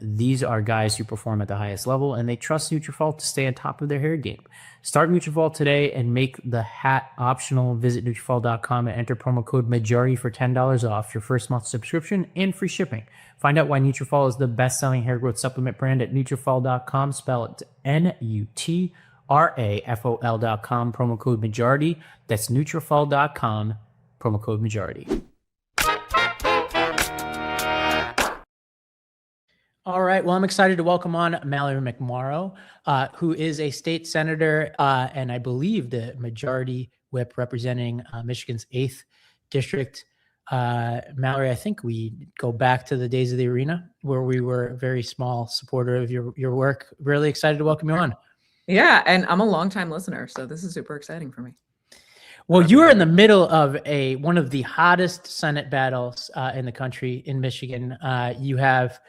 These are guys who perform at the highest level, and they trust Nutrafol to stay on top of their hair game. Start Nutrafol today and make the hat optional. Visit Nutrafol.com and enter promo code MAJORITY for $10 off your first month subscription and free shipping. Find out why Nutrafol is the best-selling hair growth supplement brand at Nutrafol.com. Spell it Nutrafol.com, promo code MAJORITY. That's Nutrafol.com, promo code MAJORITY. All right. Well, I'm excited to welcome on Mallory McMorrow, who is a state senator and I believe the majority whip representing Michigan's 8th district. Mallory, I think we go back to the days of the arena where we were a very small supporter of your work. Really excited to welcome you on. Yeah. And I'm a longtime listener, so this is super exciting for me. Well, you are in the middle of one of the hottest Senate battles in the country in Michigan. You have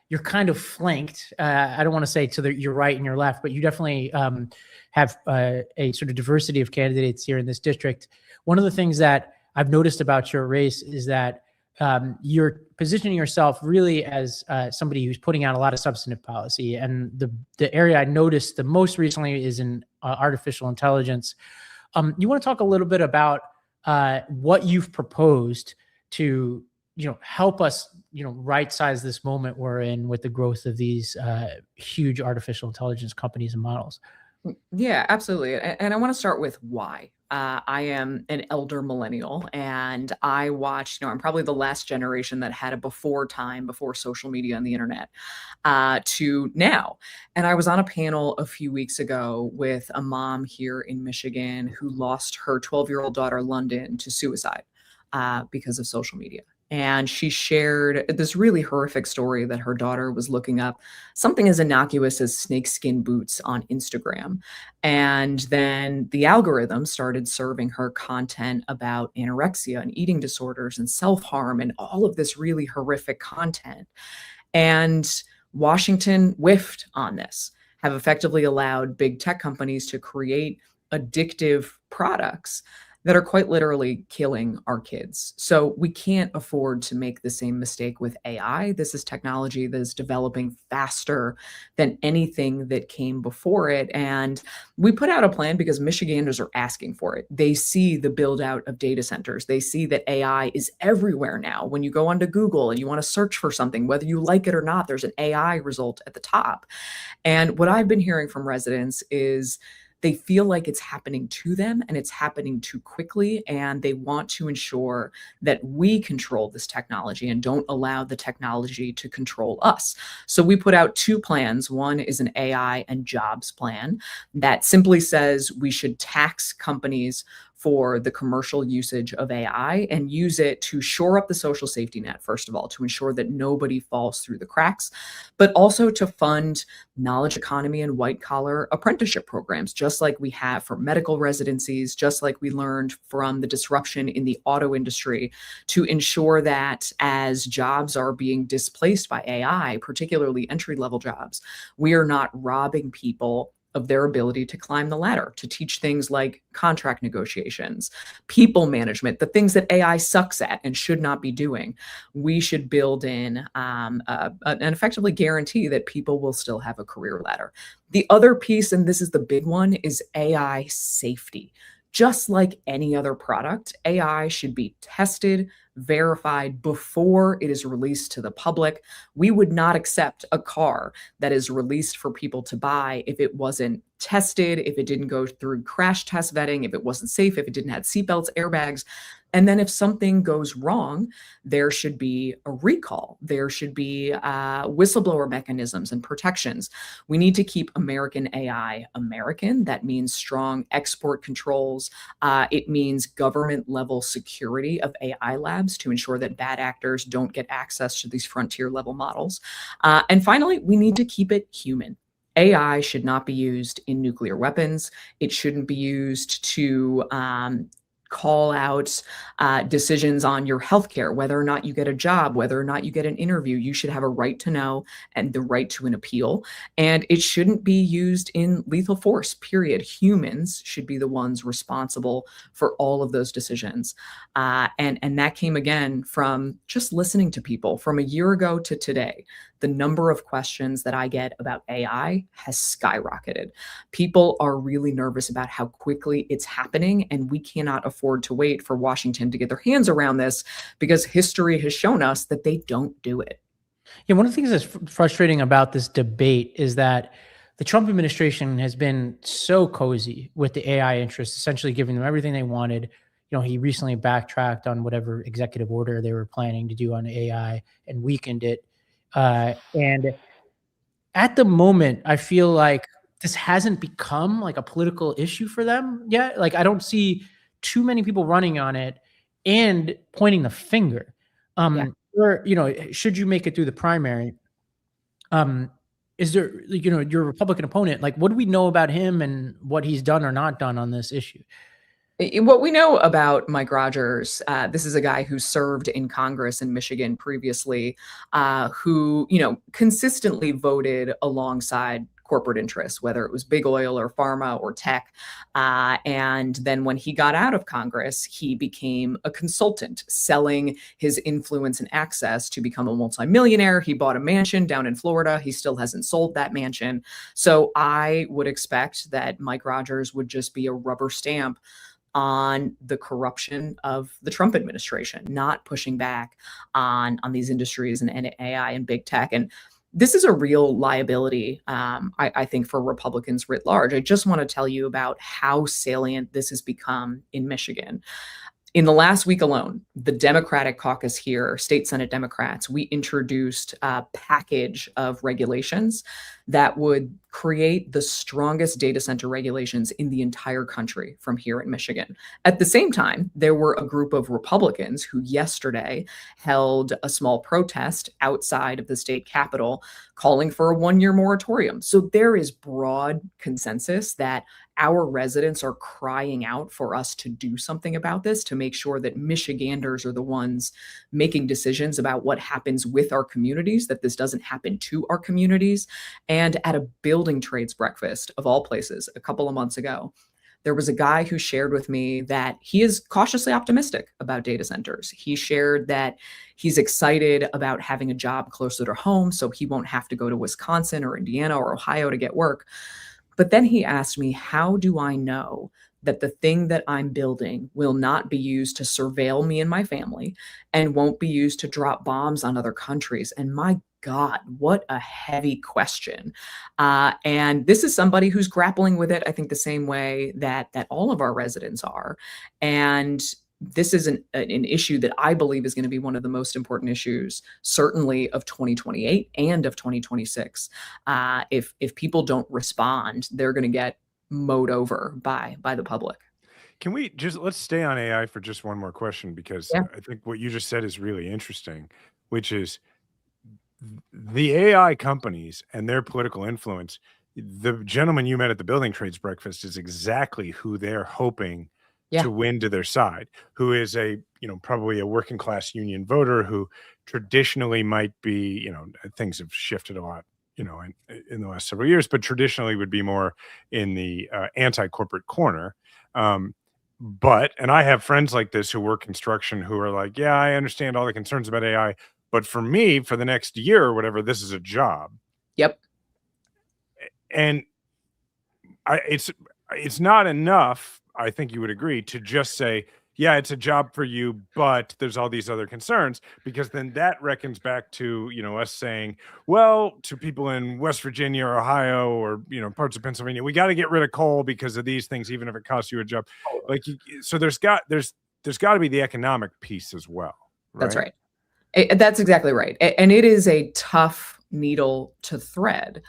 you're kind of flanked. I don't want to say to your right and your left, but you definitely have a sort of diversity of candidates here in this district. One of the things that I've noticed about your race is that you're positioning yourself really as somebody who's putting out a lot of substantive policy. And the area I noticed the most recently is in artificial intelligence. You want to talk a little bit about what you've proposed to help us, right size this moment we're in with the growth of these huge artificial intelligence companies and models. Yeah, absolutely. And I want to start with why. I am an elder millennial, and I watched, I'm probably the last generation that had a before social media and the internet to now. And I was on a panel a few weeks ago with a mom here in Michigan who lost her 12-year-old daughter, London, to suicide because of social media. And she shared this really horrific story that her daughter was looking up something as innocuous as snakeskin boots on Instagram. And then the algorithm started serving her content about anorexia and eating disorders and self-harm and all of this really horrific content. And Washington whiffed on this, have effectively allowed big tech companies to create addictive products that are quite literally killing our kids. So we can't afford to make the same mistake with AI. This is technology that is developing faster than anything that came before it. And we put out a plan because Michiganders are asking for it. They see the build out of data centers. They see that AI is everywhere now. When you go onto Google and you want to search for something, whether you like it or not, there's an AI result at the top. And what I've been hearing from residents is they feel like it's happening to them and it's happening too quickly. And they want to ensure that we control this technology and don't allow the technology to control us. So we put out 2 plans. One is an AI and jobs plan that simply says we should tax companies for the commercial usage of AI and use it to shore up the social safety net, first of all, to ensure that nobody falls through the cracks, but also to fund knowledge economy and white collar apprenticeship programs, just like we have for medical residencies, just like we learned from the disruption in the auto industry, to ensure that as jobs are being displaced by AI, particularly entry-level jobs, we are not robbing people of their ability to climb the ladder, to teach things like contract negotiations, people management, the things that AI sucks at and should not be doing. We should build in and effectively guarantee that people will still have a career ladder. The other piece, and this is the big one, is AI safety. Just like any other product, AI should be tested, verified before it is released to the public. We would not accept a car that is released for people to buy if it wasn't tested, if it didn't go through crash test vetting, if it wasn't safe, if it didn't have seatbelts, airbags. And then if something goes wrong, there should be a recall. There should be whistleblower mechanisms and protections. We need to keep American AI American. That means strong export controls. It means government level security of AI labs to ensure that bad actors don't get access to these frontier level models. And finally, we need to keep it human. AI should not be used in nuclear weapons. It shouldn't be used to call out decisions on your healthcare, whether or not you get a job, whether or not you get an interview. You should have a right to know and the right to an appeal. And it shouldn't be used in lethal force, period. Humans should be the ones responsible for all of those decisions. And that came again from just listening to people from a year ago to today. The number of questions that I get about AI has skyrocketed. People are really nervous about how quickly it's happening, and we cannot afford to wait for Washington to get their hands around this because history has shown us that they don't do it. Yeah, one of the things that's frustrating about this debate is that the Trump administration has been so cozy with the AI interests, essentially giving them everything they wanted. You know, he recently backtracked on whatever executive order they were planning to do on AI and weakened it. And at the moment, I feel like this hasn't become like a political issue for them yet. Like, I don't see too many people running on it and pointing the finger. Or, you know, should you make it through the primary, is there, you know, your Republican opponent, like, what do we know about him and what he's done or not done on this issue? What we know about Mike Rogers, this is a guy who served in Congress in Michigan previously, who, you know, consistently voted alongside corporate interests, whether it was big oil or pharma or tech. And then when he got out of Congress, he became a consultant, selling his influence and access to become a multimillionaire. He bought a mansion down in Florida. He still hasn't sold that mansion. So I would expect that Mike Rogers would just be a rubber stamp on the corruption of the Trump administration, not pushing back on these industries and AI and big tech. And this is a real liability, I think, for Republicans writ large. I just want to tell you about how salient this has become in Michigan. In the last week alone, the Democratic caucus here, state Senate Democrats, we introduced a package of regulations that would create the strongest data center regulations in the entire country from here in Michigan. At the same time, there were a group of Republicans who yesterday held a small protest outside of the state capitol calling for a one-year moratorium. So there is broad consensus that our residents are crying out for us to do something about this, to make sure that Michiganders are the ones making decisions about what happens with our communities, that this doesn't happen to our communities. And at a building trades breakfast, of all places, a couple of months ago, there was a guy who shared with me that he is cautiously optimistic about data centers. He shared that he's excited about having a job closer to home so he won't have to go to Wisconsin or Indiana or Ohio to get work. But then he asked me, how do I know that the thing that I'm building will not be used to surveil me and my family and won't be used to drop bombs on other countries? And my God, what a heavy question. And this is somebody who's grappling with it, I think, the same way that all of our residents are. And this is an issue that I believe is going to be one of the most important issues, certainly of 2028 and of 2026. If people don't respond, they're going to get mowed over by the public. Can we let's stay on AI for just one more question, because Yeah. I think what you just said is really interesting, which is the AI companies and their political influence. The gentleman you met at the building trades breakfast is exactly who they're hoping Yeah. to win to their side, who is probably a working class union voter who traditionally might be, things have shifted a lot, in the last several years, but traditionally would be more in the anti-corporate corner. And I have friends like this who work construction who are like, yeah, I understand all the concerns about AI, but for me, for the next year or whatever, this is a job. Yep. And it's not enough, I think you would agree, to just say, yeah, it's a job for you, but there's all these other concerns, because then that reckons back to, us saying, well, to people in West Virginia or Ohio or, parts of Pennsylvania, we got to get rid of coal because of these things, even if it costs you a job. So there's got to be the economic piece as well. Right? That's right. That's exactly right. And it is a tough needle to thread.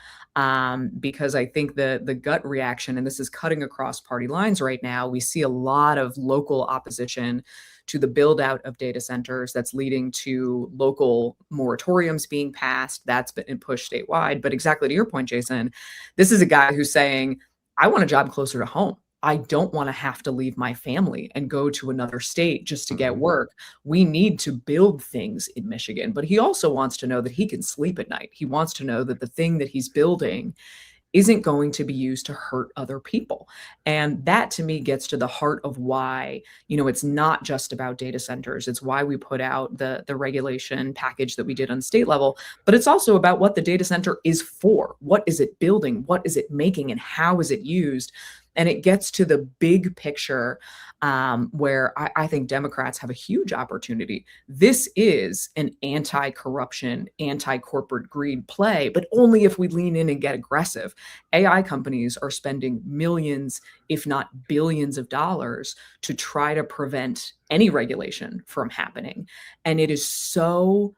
Because I think the gut reaction, and this is cutting across party lines right now, we see a lot of local opposition to the build out of data centers that's leading to local moratoriums being passed. That's been pushed statewide. But exactly to your point, Jason, this is a guy who's saying, I want a job closer to home. I don't want to have to leave my family and go to another state just to get work. We need to build things in Michigan. But he also wants to know that he can sleep at night. He wants to know that the thing that he's building isn't going to be used to hurt other people. And that to me gets to the heart of why, it's not just about data centers. It's why we put out the regulation package that we did on state level, but it's also about what the data center is for. What is it building? What is it making? And how is it used? And it gets to the big picture where I think Democrats have a huge opportunity. This is an anti-corruption, anti-corporate greed play, but only if we lean in and get aggressive. AI companies are spending millions, if not billions of dollars to try to prevent any regulation from happening. And it is so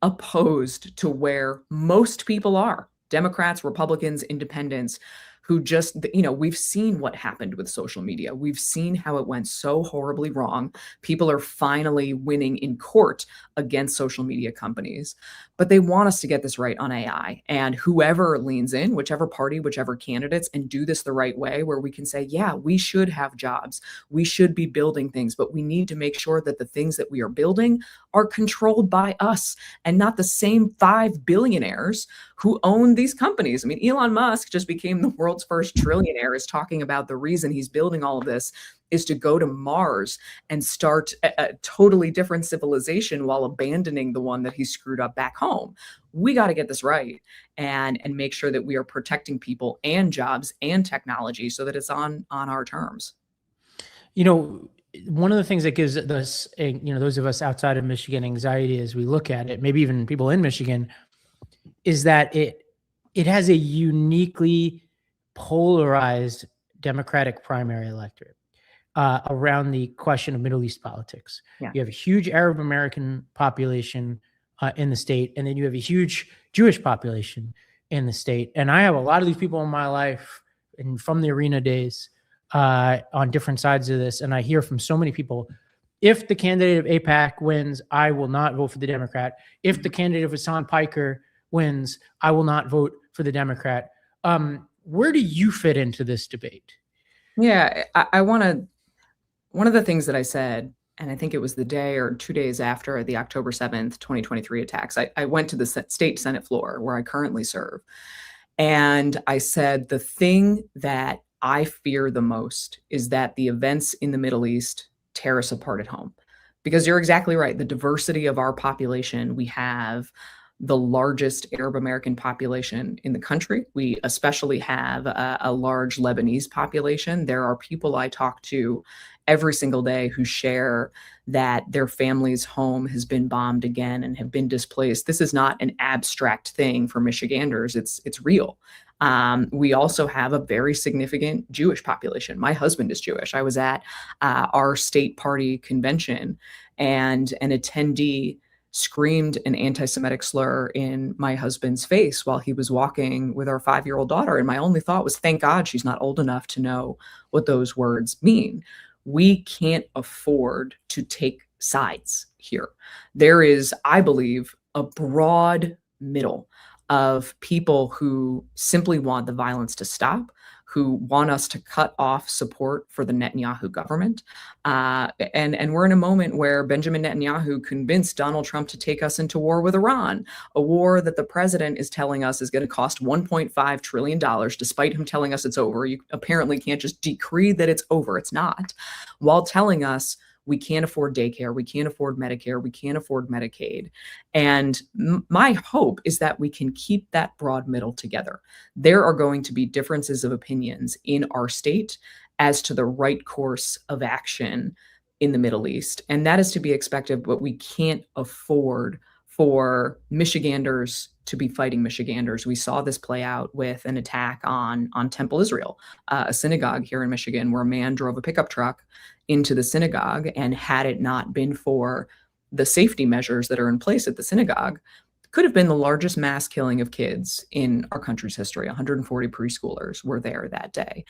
opposed to where most people are. Democrats, Republicans, independents, who just, we've seen what happened with social media. We've seen how it went so horribly wrong. People are finally winning in court against social media companies, but they want us to get this right on AI. And whoever leans in, whichever party, whichever candidates, and do this the right way, where we can say, yeah, we should have jobs. We should be building things, but we need to make sure that the things that we are building are controlled by us and not the same 5 billionaires who own these companies. I mean, Elon Musk just became the world's first trillionaire, is talking about the reason he's building all of this is to go to Mars and start a totally different civilization while abandoning the one that he screwed up back home. We got to get this right and make sure that we are protecting people and jobs and technology so that it's on our terms. One of the things that gives us, those of us outside of Michigan, anxiety as we look at it, maybe even people in Michigan, is that it has a uniquely polarized Democratic primary electorate around the question of Middle East politics. Yeah. You have a huge Arab American population in the state, and then you have a huge Jewish population in the state. And I have a lot of these people in my life and from the arena days on different sides of this. And I hear from so many people, if the candidate of AIPAC wins, I will not vote for the Democrat. If the candidate of Hassan Piker wins, I will not vote for the Democrat. Where do you fit into this debate? Yeah, one of the things that I said, and I think it was the day or 2 days after the October 7th, 2023 attacks, I went to the state Senate floor where I currently serve. And I said, the thing that I fear the most is that the events in the Middle East tear us apart at home. Because you're exactly right. The diversity of our population, we have the largest Arab American population in the country. We especially have a large Lebanese population. There are people I talk to every single day who share that their family's home has been bombed again and have been displaced. This is not an abstract thing for Michiganders. It's real. We also have a very significant Jewish population. My husband is Jewish. I was at our state party convention, and an attendee screamed an anti-Semitic slur in my husband's face while he was walking with our 5-year-old daughter. And my only thought was, thank God she's not old enough to know what those words mean. We can't afford to take sides here. There is, I believe, a broad middle of people who simply want the violence to stop, who want us to cut off support for the Netanyahu government. And we're in a moment where Benjamin Netanyahu convinced Donald Trump to take us into war with Iran, a war that the president is telling us is going to cost $1.5 trillion, despite him telling us it's over. You apparently can't just decree that it's over. It's not. While telling us we can't afford daycare, we can't afford Medicare, we can't afford Medicaid. And my hope is that we can keep that broad middle together. There are going to be differences of opinions in our state as to the right course of action in the Middle East. And that is to be expected, but we can't afford for Michiganders to be fighting Michiganders. We saw this play out with an attack on Temple Israel, a synagogue here in Michigan, where a man drove a pickup truck into the synagogue, and had it not been for the safety measures that are in place at the synagogue, could have been the largest mass killing of kids in our country's history. 140 preschoolers were there that day.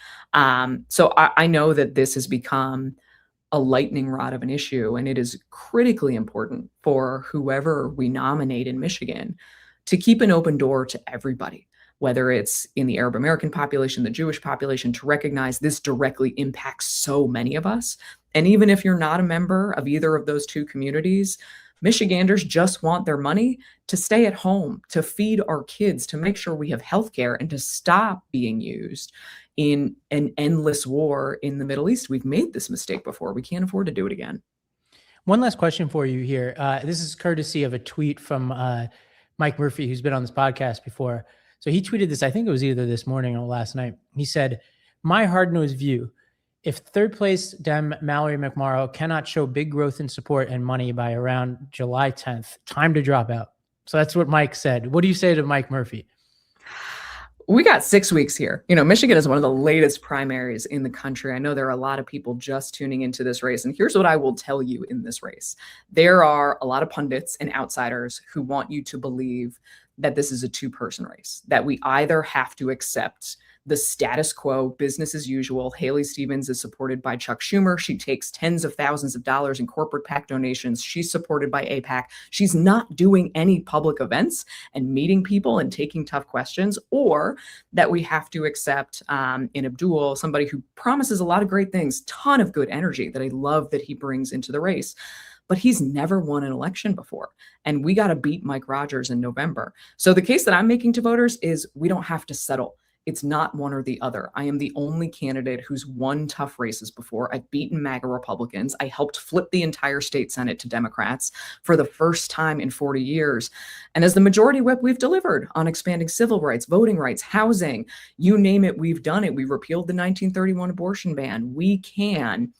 So I know that this has become a lightning rod of an issue, and it is critically important for whoever we nominate in Michigan to keep an open door to everybody, whether it's in the Arab American population, the Jewish population, to recognize this directly impacts so many of us. And even if you're not a member of either of those two communities, Michiganders just want their money to stay at home, to feed our kids, to make sure we have healthcare, and to stop being used in an endless war in the Middle East. We've made this mistake before. We can't afford to do it again. One last question for you here. This is courtesy of a tweet from Mike Murphy, who's been on this podcast before. So he tweeted this, I think it was either this morning or last night. He said, "My hard-nosed view, if third place Dem Mallory McMorrow cannot show big growth in support and money by around July 10th, time to drop out." So that's what Mike said. What do you say to Mike Murphy? We got 6 weeks here. You know, Michigan is one of the latest primaries in the country. I know there are a lot of people just tuning into this race. And here's what I will tell you in this race. There are a lot of pundits and outsiders who want you to believe that this is a two-person race, that we either have to accept the status quo, business as usual. Haley Stevens is supported by Chuck Schumer. She takes tens of thousands of dollars in corporate PAC donations. She's supported by AIPAC. She's not doing any public events and meeting people and taking tough questions. Or that we have to accept in Abdul, somebody who promises a lot of great things, ton of good energy that I love that he brings into the race. But he's never won an election before. And we got to beat Mike Rogers in November. So the case that I'm making to voters is we don't have to settle. It's not one or the other. I am the only candidate who's won tough races before. I've beaten MAGA Republicans. I helped flip the entire state Senate to Democrats for the first time in 40 years. And as the majority whip, we've delivered on expanding civil rights, voting rights, housing, you name it, we've done it. We repealed the 1931 abortion ban. We can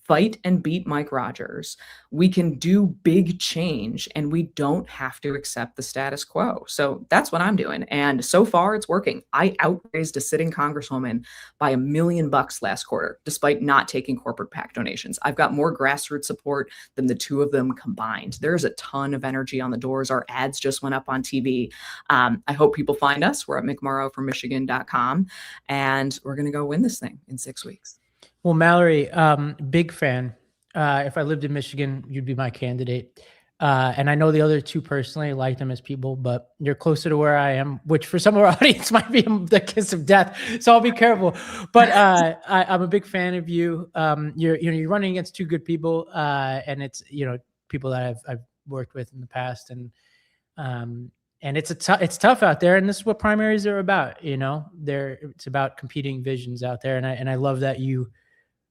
fight and beat Mike Rogers. We can do big change, and we don't have to accept the status quo. So that's what I'm doing. And so far it's working. I outraised a sitting congresswoman by $1 million last quarter, despite not taking corporate PAC donations. I've got more grassroots support than the two of them combined. There's a ton of energy on the doors. Our ads just went up on TV. I hope people find us. We're at McMorrowForMichigan.com, and we're going to go win this thing in 6 weeks. Well, Mallory, big fan. If I lived in Michigan, you'd be my candidate. And I know the other two personally, like them as people, but you're closer to where I am, which for some of our audience might be the kiss of death. So I'll be careful. But I'm a big fan of you. You're running against two good people, and it's people that I've worked with in the past, and it's tough out there. And this is what primaries are about. It's about competing visions out there, and I love that you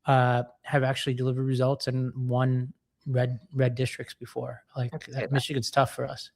have actually delivered results and won red districts before. Michigan's tough for us.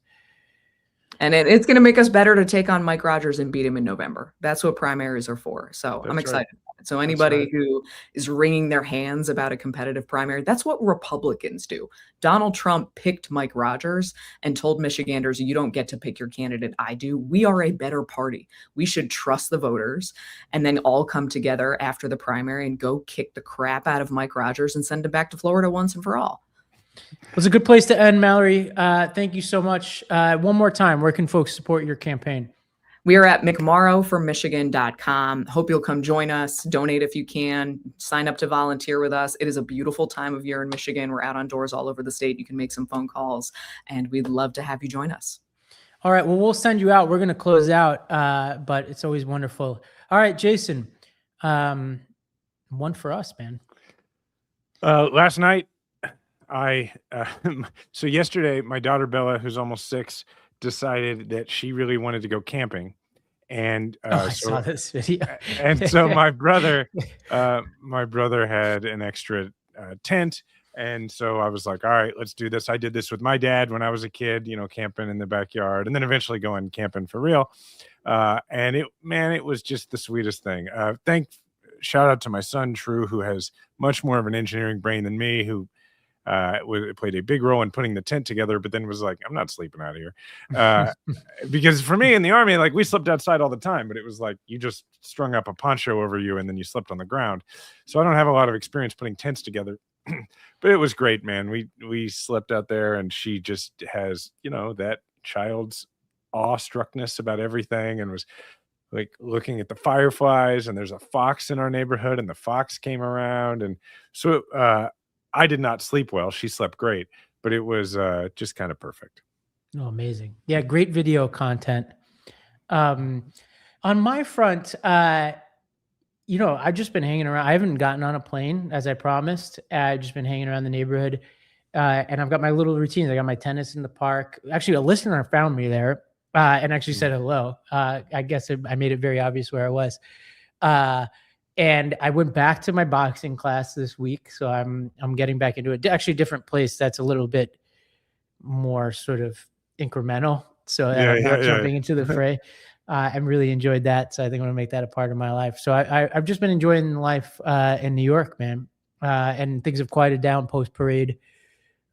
And it's going to make us better to take on Mike Rogers and beat him in November. That's what primaries are for. So I'm excited. Right. So anybody who is wringing their hands about a competitive primary, that's what Republicans do. Donald Trump picked Mike Rogers and told Michiganders, you don't get to pick your candidate. I do. We are a better party. We should trust the voters and then all come together after the primary and go kick the crap out of Mike Rogers and send him back to Florida once and for all. It was a good place to end, Mallory. Thank you so much. One more time, where can folks support your campaign? We are at mcmorrowformichigan.com. Hope you'll come join us. Donate if you can. Sign up to volunteer with us. It is a beautiful time of year in Michigan. We're out on doors all over the state. You can make some phone calls, and we'd love to have you join us. All right. Well, we'll send you out. We're going to close out, but it's always wonderful. All right, Jason. One for us, man. Last night, so yesterday, my daughter Bella, who's almost 6, decided that she really wanted to go camping. And I saw this video. And so my brother had an extra tent. And so I was like, all right, let's do this. I did this with my dad when I was a kid, camping in the backyard, and then eventually going camping for real. And it was just the sweetest thing. Shout out to my son, True, who has much more of an engineering brain than me, who played a big role in putting the tent together, but then was like, I'm not sleeping out here. Because for me in the Army, like, we slept outside all the time, but it was like you just strung up a poncho over you and then you slept on the ground. So I don't have a lot of experience putting tents together. But it was great, man. We slept out there, and she just has, that child's awestruckness about everything, and was like looking at the fireflies, and there's a fox in our neighborhood, and the fox came around. And so I did not sleep well. She slept great, but it was just kind of perfect. Oh, amazing. Yeah, great video content. On my front, I've just been hanging around. I haven't gotten on a plane, as I promised. I've just been hanging around the neighborhood, and I've got my little routines. I got my tennis in the park. Actually, a listener found me there and actually said hello. I guess I made it very obvious where I was. And I went back to my boxing class this week, so I'm getting back into it. Actually, a different place that's a little bit more sort of incremental, so I'm not jumping into the fray. I really enjoyed that, so I think I'm gonna make that a part of my life. So I've just been enjoying life in New York, man, and things have quieted down post parade.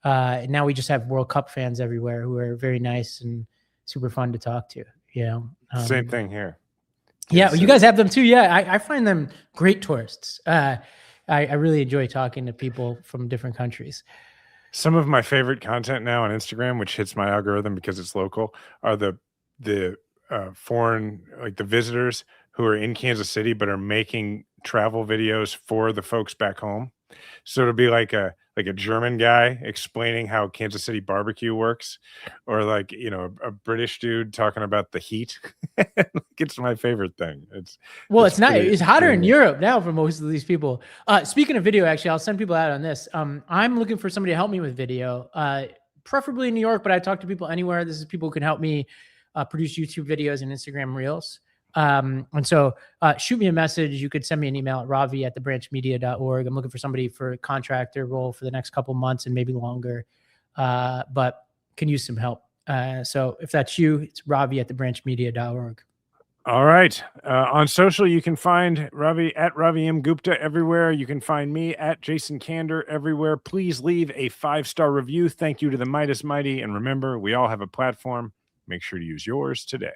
Now we just have World Cup fans everywhere who are very nice and super fun to talk to. Same thing here. Yeah, you guys have them too. Yeah, I find them great tourists. I really enjoy talking to people from different countries. Some of my favorite content now on Instagram, which hits my algorithm because it's local, are the foreign, like the visitors who are in Kansas City but are making travel videos for the folks back home. So it'll be like a German guy explaining how Kansas City barbecue works, or like a British dude talking about the heat. It's my favorite thing. It's hotter in Europe now for most of these people. Speaking of video, actually, I'll send people out on this. I'm looking for somebody to help me with video, preferably in New York, but I talk to people anywhere. This is people who can help me produce YouTube videos and Instagram Reels. And so shoot me a message. You could send me an email at ravi@thebranchmedia.org. I'm looking for somebody for a contractor role for the next couple months and maybe longer, but can use some help. So if that's you, it's ravi@thebranchmedia.org. All right. On social, you can find Ravi at Ravi M. Gupta everywhere. You can find me at Jason Kander everywhere. Please leave a 5-star review. Thank you to the Midas Mighty. And remember, we all have a platform. Make sure to use yours today.